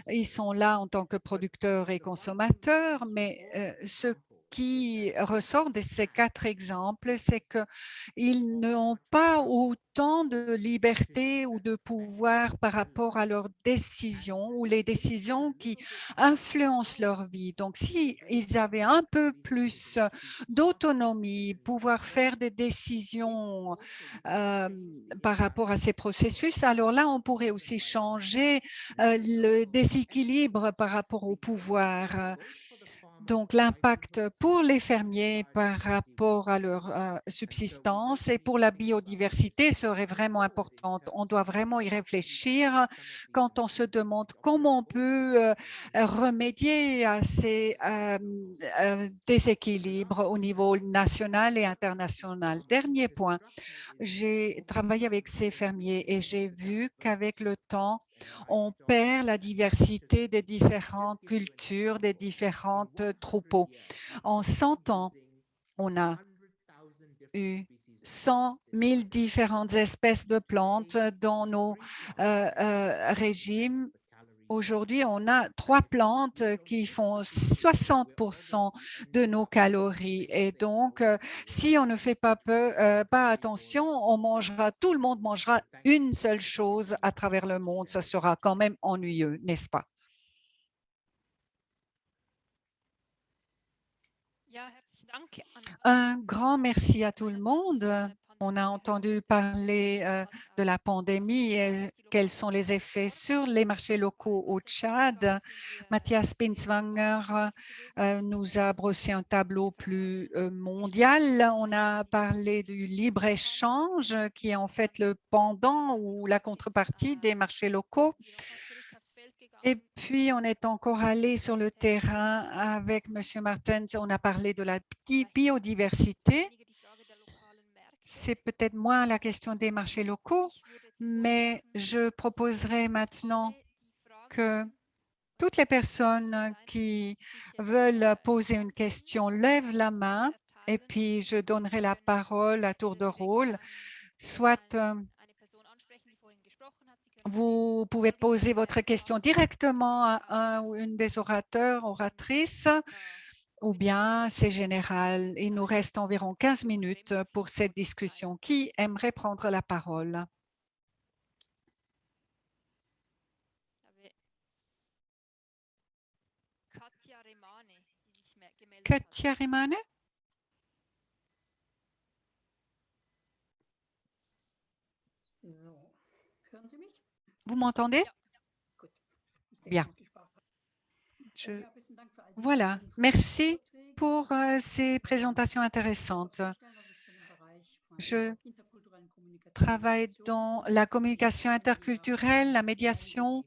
ils sont là en tant que producteurs et consommateurs, mais ce qui ressort de ces 4 exemples, c'est qu'ils n'ont pas autant de liberté ou de pouvoir par rapport à leurs décisions ou les décisions qui influencent leur vie. Donc, s'ils avaient un peu plus d'autonomie, pouvoir faire des décisions par rapport à ces processus, alors là, on pourrait aussi changer le déséquilibre par rapport au pouvoir. Donc, l'impact pour les fermiers par rapport à leur subsistance et pour la biodiversité serait vraiment importante. On doit vraiment y réfléchir quand on se demande comment on peut remédier à ces déséquilibres au niveau national et international. Dernier point, j'ai travaillé avec ces fermiers et j'ai vu qu'avec le temps, on perd la diversité des différentes cultures, des différentes troupeaux. En 100 ans, on a eu 100 000 différentes espèces de plantes dans nos régimes. Aujourd'hui, on a 3 plantes qui font 60% de nos calories. Et donc, si on ne fait pas attention, tout le monde mangera une seule chose à travers le monde. Ça sera quand même ennuyeux, n'est-ce pas? Un grand merci à tout le monde. On a entendu parler de la pandémie et quels sont les effets sur les marchés locaux au Tchad. Matthias Binswanger nous a brossé un tableau plus mondial. On a parlé du libre-échange qui est en fait le pendant ou la contrepartie des marchés locaux. Et puis, on est encore allé sur le terrain avec M. Martens. On a parlé de la biodiversité. C'est peut-être moins la question des marchés locaux, mais je proposerai maintenant que toutes les personnes qui veulent poser une question lèvent la main et puis je donnerai la parole à tour de rôle. Soit vous pouvez poser votre question directement à un ou une des orateurs, oratrices, ou bien c'est général. Il nous reste environ 15 minutes pour cette discussion. Qui aimerait prendre la parole? Katia Rimane? Vous m'entendez? Bien. Voilà. Merci pour ces présentations intéressantes. Je travaille dans la communication interculturelle, la médiation,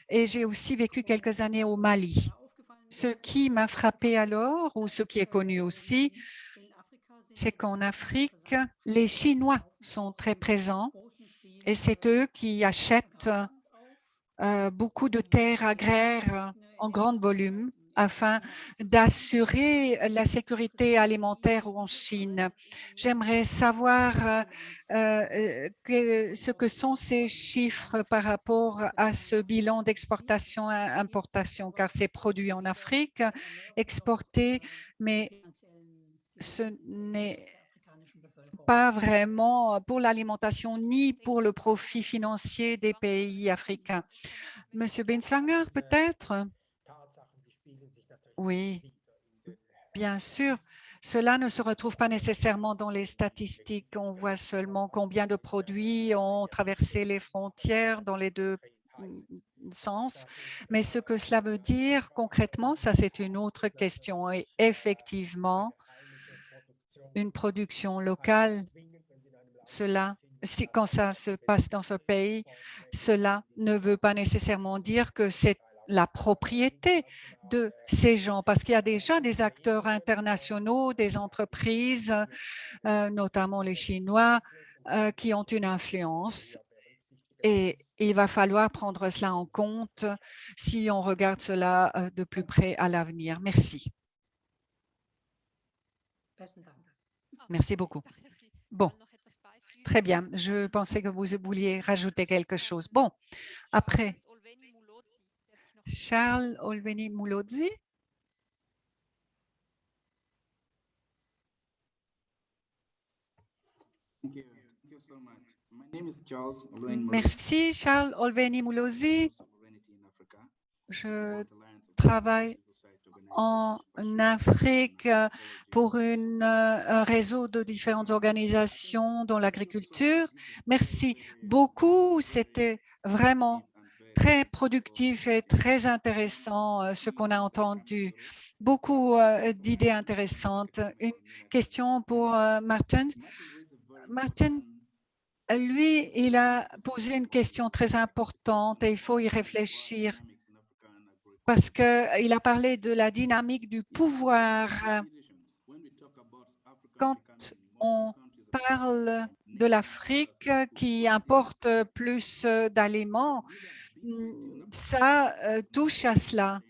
et j'ai aussi vécu quelques années au Mali. Ce qui m'a frappé alors, ou ce qui est connu aussi, c'est qu'en Afrique, les Chinois sont très présents et c'est eux qui achètent beaucoup de terres agraires en grand volume afin d'assurer la sécurité alimentaire en Chine. J'aimerais savoir ce que sont ces chiffres par rapport à ce bilan d'exportation-importation, car c'est produit en Afrique, exporté, mais ce n'est pas vraiment pour l'alimentation ni pour le profit financier des pays africains. Monsieur Binswanger, peut-être? Oui, Bien sûr, cela ne se retrouve pas nécessairement dans les statistiques. On voit seulement combien de produits ont traversé les frontières dans les deux sens. Mais ce que cela veut dire concrètement, ça c'est une autre question. Et effectivement, une production locale, quand ça se passe dans ce pays, cela ne veut pas nécessairement dire que c'est la propriété de ces gens, parce qu'il y a déjà des acteurs internationaux, des entreprises, notamment les Chinois, qui ont une influence. Et il va falloir prendre cela en compte si on regarde cela de plus près à l'avenir. Merci. Merci beaucoup. Bon, très bien. Je pensais que vous vouliez rajouter quelque chose. Bon, après, Charles Olveni Mulodzi. Merci, Charles Olveni Mulodzi. Je travaille en Afrique pour un réseau de différentes organisations dans l'agriculture. Merci beaucoup. C'était vraiment très productif et très intéressant ce qu'on a entendu. Beaucoup d'idées intéressantes. Une question pour Martin. Martin, lui, il a posé une question très importante et il faut y réfléchir parce qu'il a parlé de la dynamique du pouvoir. Quand on parle de l'Afrique qui importe plus d'aliments, ça touche à cela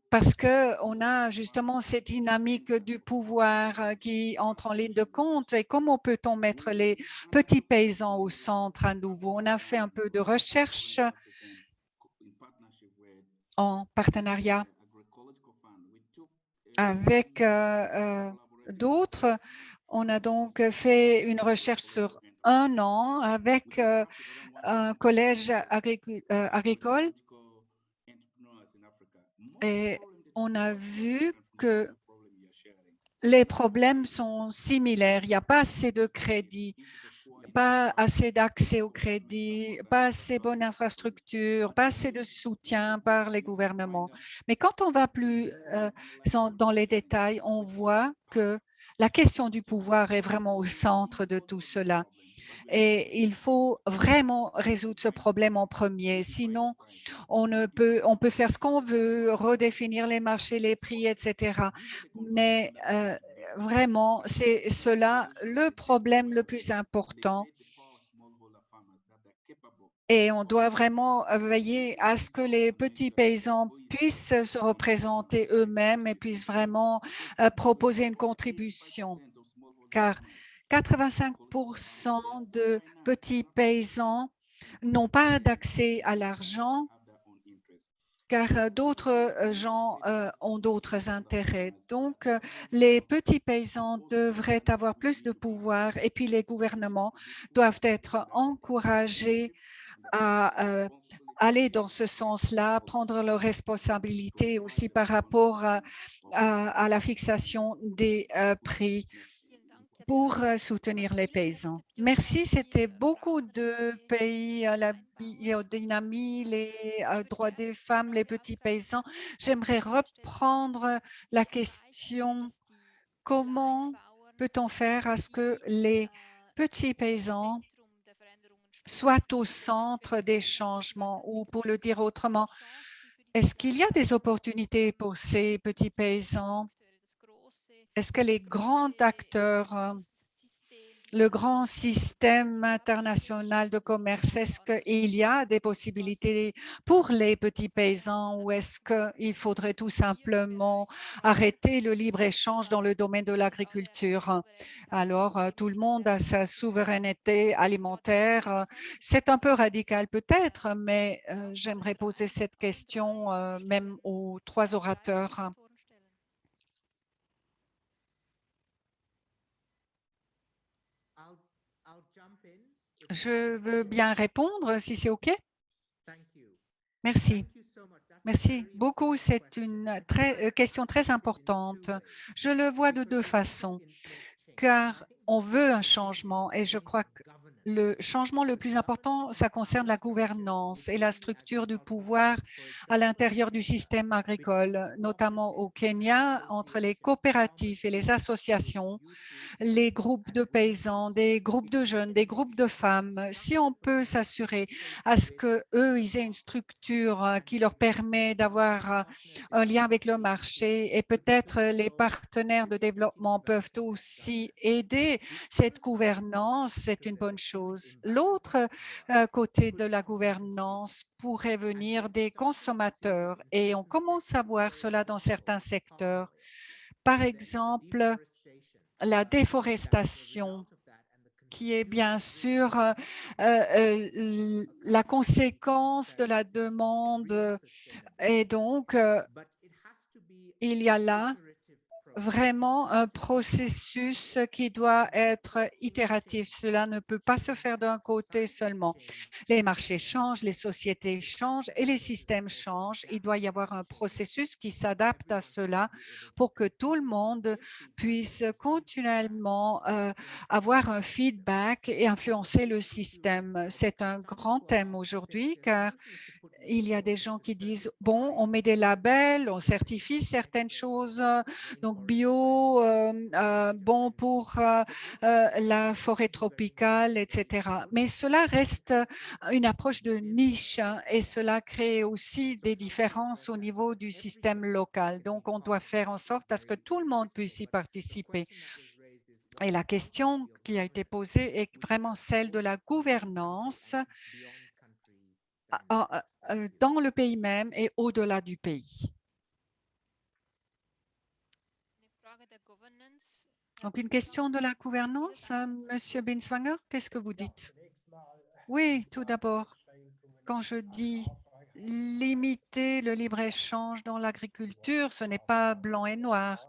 parce qu'on a justement cette dynamique du pouvoir qui entre en ligne de compte. Et comment peut-on mettre les petits paysans au centre à nouveau? On a fait un peu de recherche en partenariat avec d'autres. On a donc fait une recherche sur 1 an avec un collège agricole et on a vu que les problèmes sont similaires. Il n'y a pas assez de crédit, pas assez d'accès au crédit, pas assez bonne infrastructure, pas assez de soutien par les gouvernements. Mais quand on va plus dans les détails, on voit que la question du pouvoir est vraiment au centre de tout cela. Et il faut vraiment résoudre ce problème en premier. Sinon, on peut faire ce qu'on veut, redéfinir les marchés, les prix, etc. Mais vraiment, c'est cela le problème le plus important. Et on doit vraiment veiller à ce que les petits paysans puissent se représenter eux-mêmes et puissent vraiment proposer une contribution. Car 85% de petits paysans n'ont pas d'accès à l'argent car d'autres gens ont d'autres intérêts. Donc, les petits paysans devraient avoir plus de pouvoir et puis les gouvernements doivent être encouragés à aller dans ce sens-là, prendre leurs responsabilités aussi par rapport à la fixation des prix pour soutenir les paysans. Merci, c'était beaucoup de pays, la biodynamie, les droits des femmes, les petits paysans. J'aimerais reprendre la question, comment peut-on faire à ce que les petits paysans soient au centre des changements ou pour le dire autrement, est-ce qu'il y a des opportunités pour ces petits paysans? Est-ce que les grands acteurs, le grand système international de commerce, est-ce qu'il y a des possibilités pour les petits paysans ou est-ce qu'il faudrait tout simplement arrêter le libre-échange dans le domaine de l'agriculture? Alors, tout le monde a sa souveraineté alimentaire. C'est un peu radical peut-être, mais j'aimerais poser cette question même aux 3 orateurs. Je veux bien répondre si c'est OK. Merci. Merci beaucoup. C'est une question très importante. Je le vois de deux façons, car on veut un changement et je crois que le changement le plus important, ça concerne la gouvernance et la structure du pouvoir à l'intérieur du système agricole, notamment au Kenya, entre les coopératives et les associations, les groupes de paysans, des groupes de jeunes, des groupes de femmes. Si on peut s'assurer à ce qu'eux, ils aient une structure qui leur permet d'avoir un lien avec le marché et peut-être les partenaires de développement peuvent aussi aider cette gouvernance, c'est une bonne chose. L'autre côté de la gouvernance pourrait venir des consommateurs et on commence à voir cela dans certains secteurs. Par exemple, la déforestation, qui est bien sûr la conséquence de la demande. Et donc, il y a là vraiment un processus qui doit être itératif. Cela ne peut pas se faire d'un côté seulement. Les marchés changent, les sociétés changent et les systèmes changent. Il doit y avoir un processus qui s'adapte à cela pour que tout le monde puisse continuellement avoir un feedback et influencer le système. C'est un grand thème aujourd'hui car il y a des gens qui disent, bon, on met des labels, on certifie certaines choses, donc bio, bon pour la forêt tropicale, etc. Mais cela reste une approche de niche et cela crée aussi des différences au niveau du système local. Donc, on doit faire en sorte à ce que tout le monde puisse y participer. Et la question qui a été posée est vraiment celle de la gouvernance dans le pays même et au-delà du pays. Donc, une question de la gouvernance, Monsieur Binswanger, qu'est-ce que vous dites? Oui, tout d'abord, quand je dis limiter le libre-échange dans l'agriculture, ce n'est pas blanc et noir.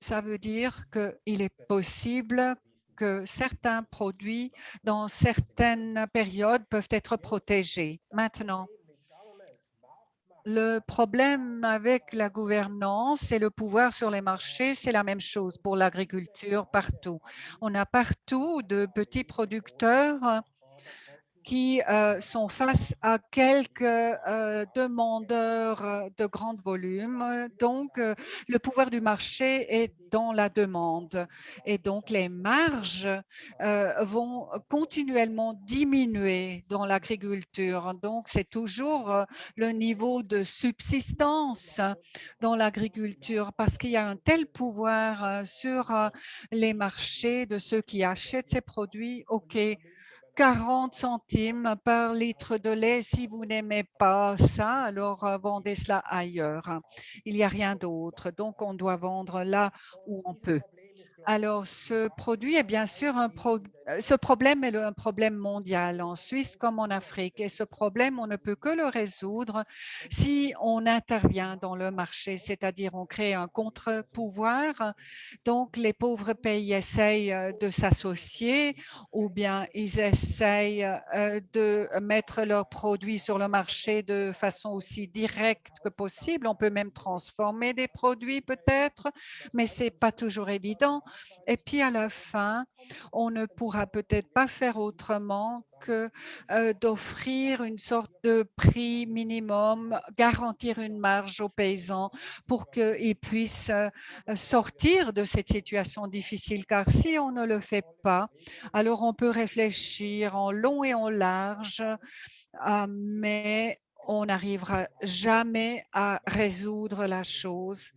Ça veut dire qu'il est possible que certains produits, dans certaines périodes, peuvent être protégés. Maintenant, le problème avec la gouvernance et le pouvoir sur les marchés, c'est la même chose pour l'agriculture partout. On a partout de petits producteurs qui sont face à quelques demandeurs de grand volume. Donc, le pouvoir du marché est dans la demande et donc les marges vont continuellement diminuer dans l'agriculture. Donc, c'est toujours le niveau de subsistance dans l'agriculture parce qu'il y a un tel pouvoir sur les marchés de ceux qui achètent ces produits. OK, 40 centimes par litre de lait. Si vous n'aimez pas ça, alors vendez cela ailleurs. Il n'y a rien d'autre. Donc, on doit vendre là où on peut. Alors, ce produit est bien sûr ce problème est un problème mondial en Suisse comme en Afrique. Et ce problème, on ne peut que le résoudre si on intervient dans le marché, c'est-à-dire on crée un contre-pouvoir. Donc, les pauvres pays essayent de s'associer ou bien ils essayent de mettre leurs produits sur le marché de façon aussi directe que possible. On peut même transformer des produits peut-être, mais ce n'est pas toujours évident. Et puis à la fin, on ne pourra peut-être pas faire autrement que d'offrir une sorte de prix minimum, garantir une marge aux paysans pour qu'ils puissent sortir de cette situation difficile. Car si on ne le fait pas, alors on peut réfléchir en long et en large, mais on n'arrivera jamais à résoudre la chose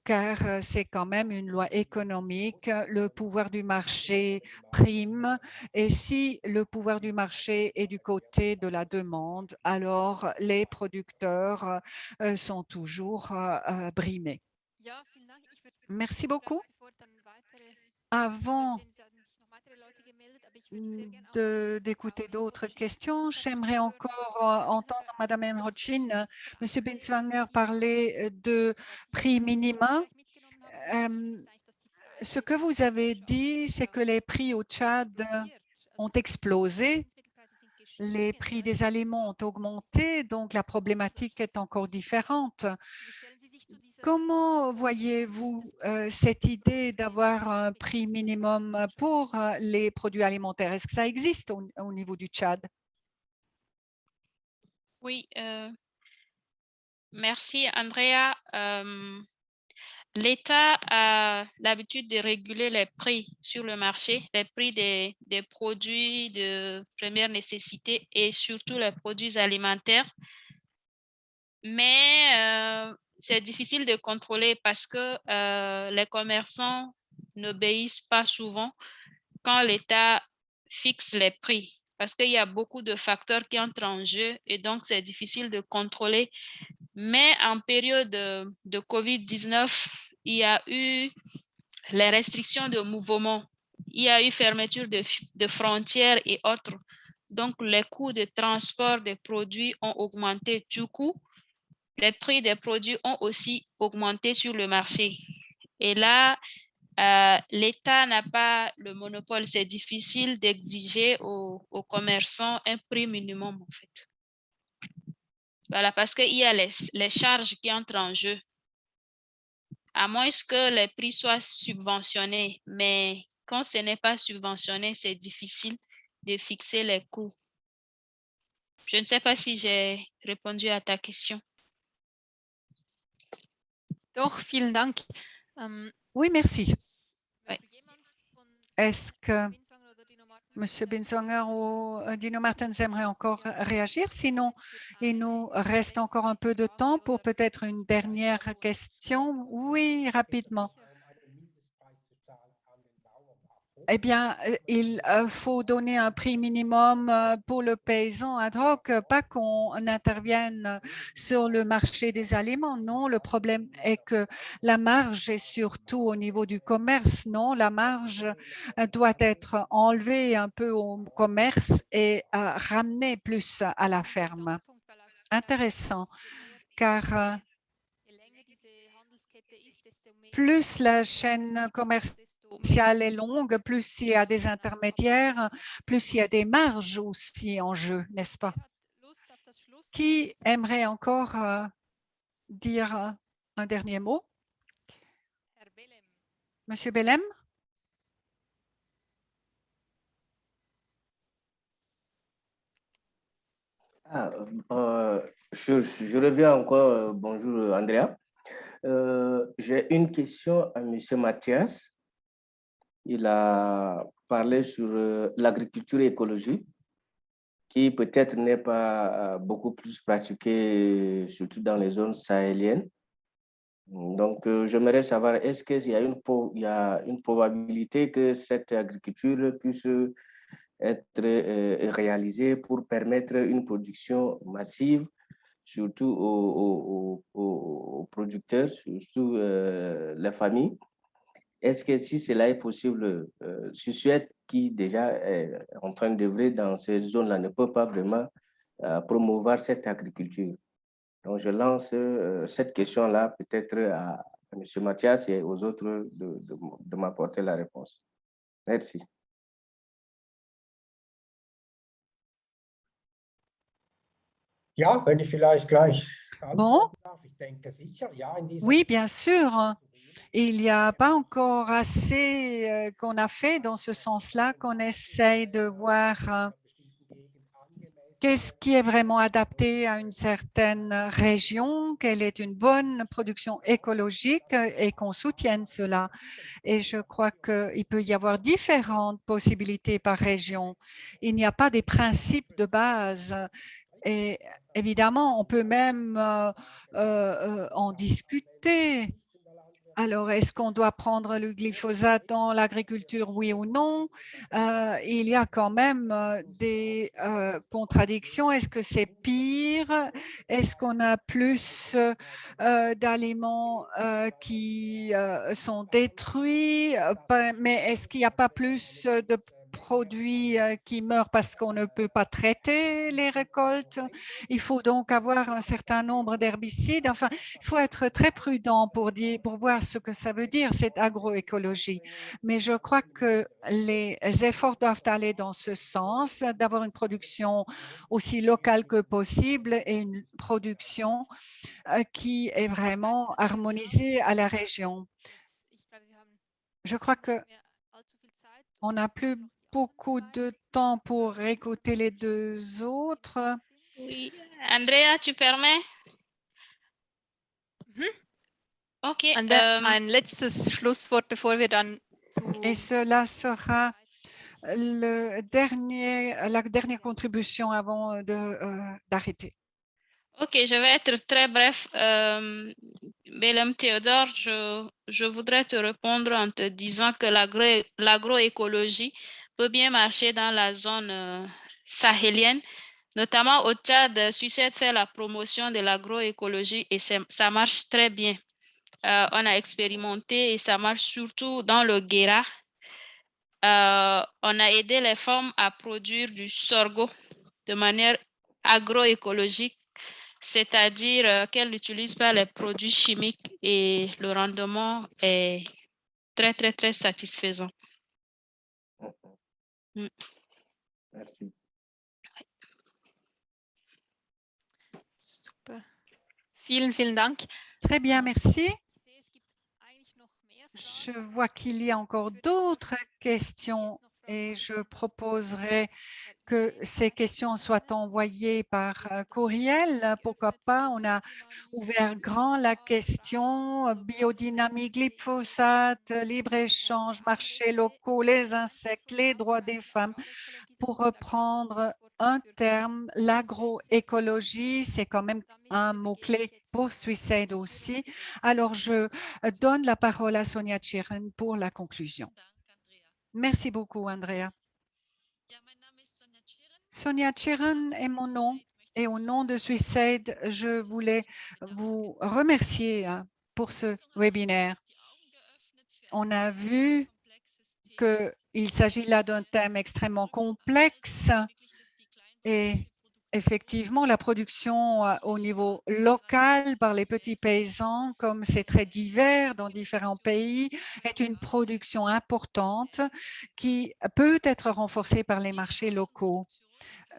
car c'est quand même une loi économique. Le pouvoir du marché prime et si le pouvoir du marché est du côté de la demande, alors les producteurs sont toujours brimés. Merci beaucoup. Avant d'écouter d'autres questions, j'aimerais encore entendre Madame Enrochin, Monsieur Binswanger parler de prix minimum. Ce que vous avez dit, c'est que les prix au Tchad ont explosé. les prix des aliments ont augmenté, donc la problématique est encore différente. Comment voyez-vous cette idée d'avoir un prix minimum pour les produits alimentaires? Est-ce que ça existe au niveau du Tchad? Oui, merci Andrea. L'État a l'habitude de réguler les prix sur le marché, les prix des produits de première nécessité et surtout les produits alimentaires. Mais c'est difficile de contrôler parce que les commerçants n'obéissent pas souvent quand l'État fixe les prix, parce qu'il y a beaucoup de facteurs qui entrent en jeu et donc c'est difficile de contrôler. Mais en période de COVID-19, il y a eu les restrictions de mouvement, il y a eu fermeture de frontières et autres. Donc, les coûts de transport des produits ont augmenté. Du coup, les prix des produits ont aussi augmenté sur le marché. Et là, l'État n'a pas le monopole. C'est difficile d'exiger aux commerçants un prix minimum, en fait. Voilà, parce qu'il y a les charges qui entrent en jeu. À moins que les prix soient subventionnés. Mais quand ce n'est pas subventionné, c'est difficile de fixer les coûts. Je ne sais pas si j'ai répondu à ta question. Doch, vielen Dank. Oui, merci. Ouais. Est-ce que M. Binswanger ou Dino Martens aimerait encore réagir? Sinon, il nous reste encore un peu de temps pour peut-être une dernière question. Oui, rapidement. Eh bien, il faut donner un prix minimum pour le paysan ad hoc, pas qu'on intervienne sur le marché des aliments. Non, le problème est que la marge est surtout au niveau du commerce. Non, la marge doit être enlevée un peu au commerce et ramenée plus à la ferme. Intéressant, car plus la chaîne commerciale est longue, plus il y a des intermédiaires, plus il y a des marges aussi en jeu, n'est-ce pas? Qui aimerait encore dire un dernier mot? Monsieur Belem? Je reviens encore. Bonjour, Andrea. J'ai une question à M. Mathias. Il a parlé sur l'agriculture écologique, qui peut-être n'est pas beaucoup plus pratiquée, surtout dans les zones sahéliennes. Donc, j'aimerais savoir, est-ce qu'il y a une probabilité que cette agriculture puisse être réalisée pour permettre une production massive, surtout aux producteurs, surtout les familles? Est-ce que si cela est possible, Suède, qui déjà est en train d'œuvrer dans ces zones-là, ne peut pas vraiment promouvoir cette agriculture? Donc, je lance cette question-là peut-être à M. Mathias et aux autres de m'apporter la réponse. Merci. Ja, wenn ich vielleicht gleich Bon. antworten darf. Ich denke sicher, ja, in dieser Oui, bien sûr. Il n'y a pas encore assez qu'on a fait dans ce sens-là, qu'on essaye de voir qu'est-ce qui est vraiment adapté à une certaine région, quelle est une bonne production écologique et qu'on soutienne cela. Et je crois qu'il peut y avoir différentes possibilités par région. Il n'y a pas des principes de base. Et évidemment, on peut même en discuter. Alors, est-ce qu'on doit prendre le glyphosate dans l'agriculture, oui ou non? Il y a quand même des contradictions. Est-ce que c'est pire? Est-ce qu'on a plus d'aliments qui sont détruits? Mais est-ce qu'il n'y a pas plus de produits qui meurent parce qu'on ne peut pas traiter les récoltes. Il faut donc avoir un certain nombre d'herbicides. Enfin, il faut être très prudent pour voir ce que ça veut dire, cette agroécologie. Mais je crois que les efforts doivent aller dans ce sens, d'avoir une production aussi locale que possible et une production qui est vraiment harmonisée à la région. Je crois qu'on n'a plus beaucoup de temps pour écouter les deux autres. Oui, Andrea, tu permets? Ok. Ein letztes Schlusswort, bevor wir dann Et cela sera la dernière contribution avant d'arrêter. Ok, je vais être très bref. Belém Théodore, je voudrais te répondre en te disant que l'agroécologie peut bien marcher dans la zone sahélienne, notamment au Tchad. Suicide fait la promotion de l'agroécologie et ça marche très bien. On a expérimenté et ça marche surtout dans le Guéra. On a aidé les femmes à produire du sorgho de manière agroécologique, c'est-à-dire qu'elles n'utilisent pas les produits chimiques et le rendement est très, très, très satisfaisant. Merci. Super. Vielen Dank. Très bien, merci. Je vois qu'il y a encore d'autres questions et je proposerai que ces questions soient envoyées par courriel. Pourquoi pas? On a ouvert grand la question biodynamie, glyphosate, libre-échange, marchés locaux, les insectes, les droits des femmes. Pour reprendre un terme, l'agroécologie, c'est quand même un mot-clé pour Suicide aussi. Alors, je donne la parole à Sonia Tchiren pour la conclusion. Merci beaucoup, Andrea. Sonia Tchiren est mon nom et au nom de Suicide, je voulais vous remercier pour ce webinaire. On a vu qu'il s'agit là d'un thème extrêmement complexe et effectivement, la production au niveau local par les petits paysans, comme c'est très divers dans différents pays, est une production importante qui peut être renforcée par les marchés locaux.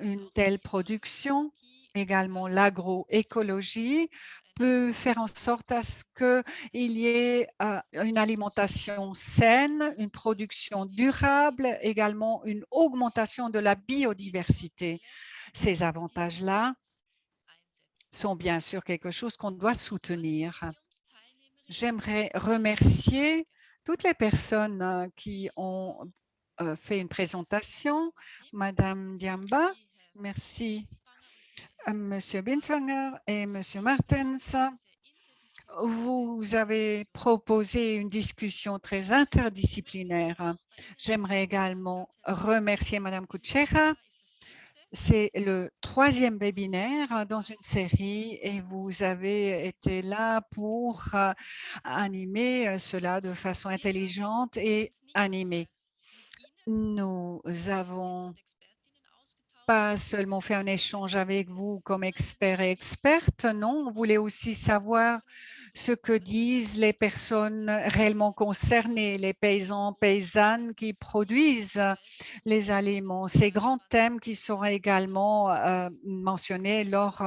Une telle production, également l'agroécologie, peut faire en sorte à ce qu'il y ait une alimentation saine, une production durable, également une augmentation de la biodiversité. Ces avantages-là sont bien sûr quelque chose qu'on doit soutenir. J'aimerais remercier toutes les personnes qui ont fait une présentation. Madame Diamba, merci. Monsieur Binswanger et Monsieur Martens, vous avez proposé une discussion très interdisciplinaire. J'aimerais également remercier Madame Kutschera. C'est le 3e webinaire dans une série et vous avez été là pour animer cela de façon intelligente et animée. Nous avons pas seulement fait un échange avec vous comme experts et expertes, non, on voulait aussi savoir ce que disent les personnes réellement concernées, les paysans, paysannes qui produisent les aliments. Ces grands thèmes qui seront également mentionnés lors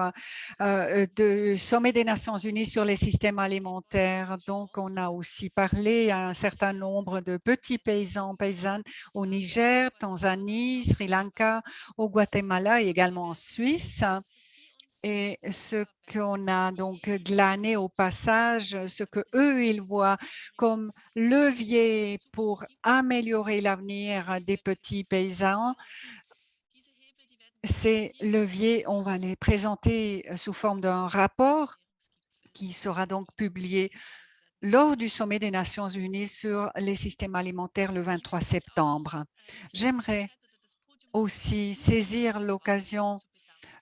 du sommet des Nations Unies sur les systèmes alimentaires. Donc, on a aussi parlé à un certain nombre de petits paysans, paysannes au Niger, Tanzanie, Sri Lanka, au Guatemala et également en Suisse. Et ce qu'on a donc glané au passage, ce que eux ils voient comme levier pour améliorer l'avenir des petits paysans, ces leviers, on va les présenter sous forme d'un rapport qui sera donc publié lors du sommet des Nations Unies sur les systèmes alimentaires le 23 septembre. J'aimerais aussi saisir l'occasion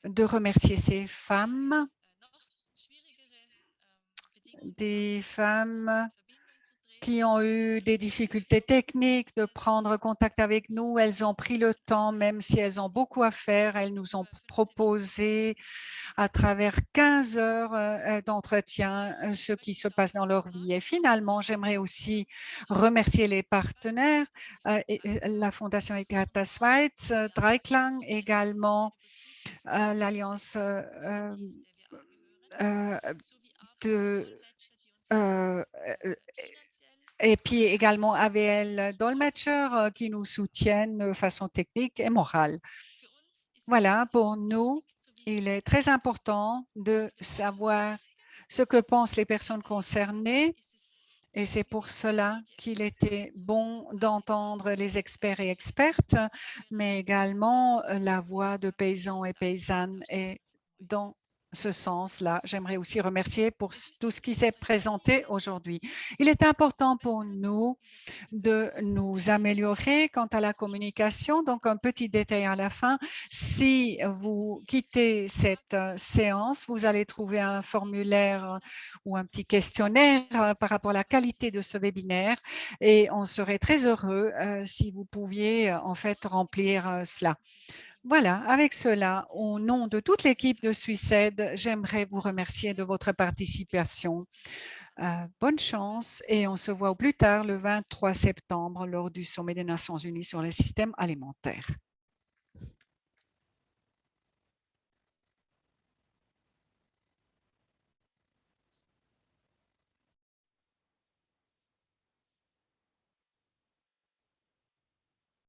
de remercier ces femmes, des femmes qui ont eu des difficultés techniques de prendre contact avec nous. Elles ont pris le temps, même si elles ont beaucoup à faire. Elles nous ont proposé à travers 15 heures d'entretien ce qui se passe dans leur vie. Et finalement, j'aimerais aussi remercier les partenaires, la Fondation Ekata Schweiz, Dreiklang également, l'Alliance et puis également AVL Dolmetscher qui nous soutiennent de façon technique et morale. Voilà, pour nous, il est très important de savoir ce que pensent les personnes concernées et c'est pour cela qu'il était bon d'entendre les experts et expertes, mais également la voix de paysans et paysannes. Et dans ce sens-là, j'aimerais aussi remercier pour tout ce qui s'est présenté aujourd'hui. Il est important pour nous de nous améliorer quant à la communication. Donc, un petit détail à la fin. Si vous quittez cette séance, vous allez trouver un formulaire ou un petit questionnaire par rapport à la qualité de ce webinaire et on serait très heureux si vous pouviez en fait remplir cela. Voilà, avec cela, au nom de toute l'équipe de Swissaid, j'aimerais vous remercier de votre participation. Bonne chance et on se voit au plus tard le 23 septembre lors du sommet des Nations Unies sur les systèmes alimentaires.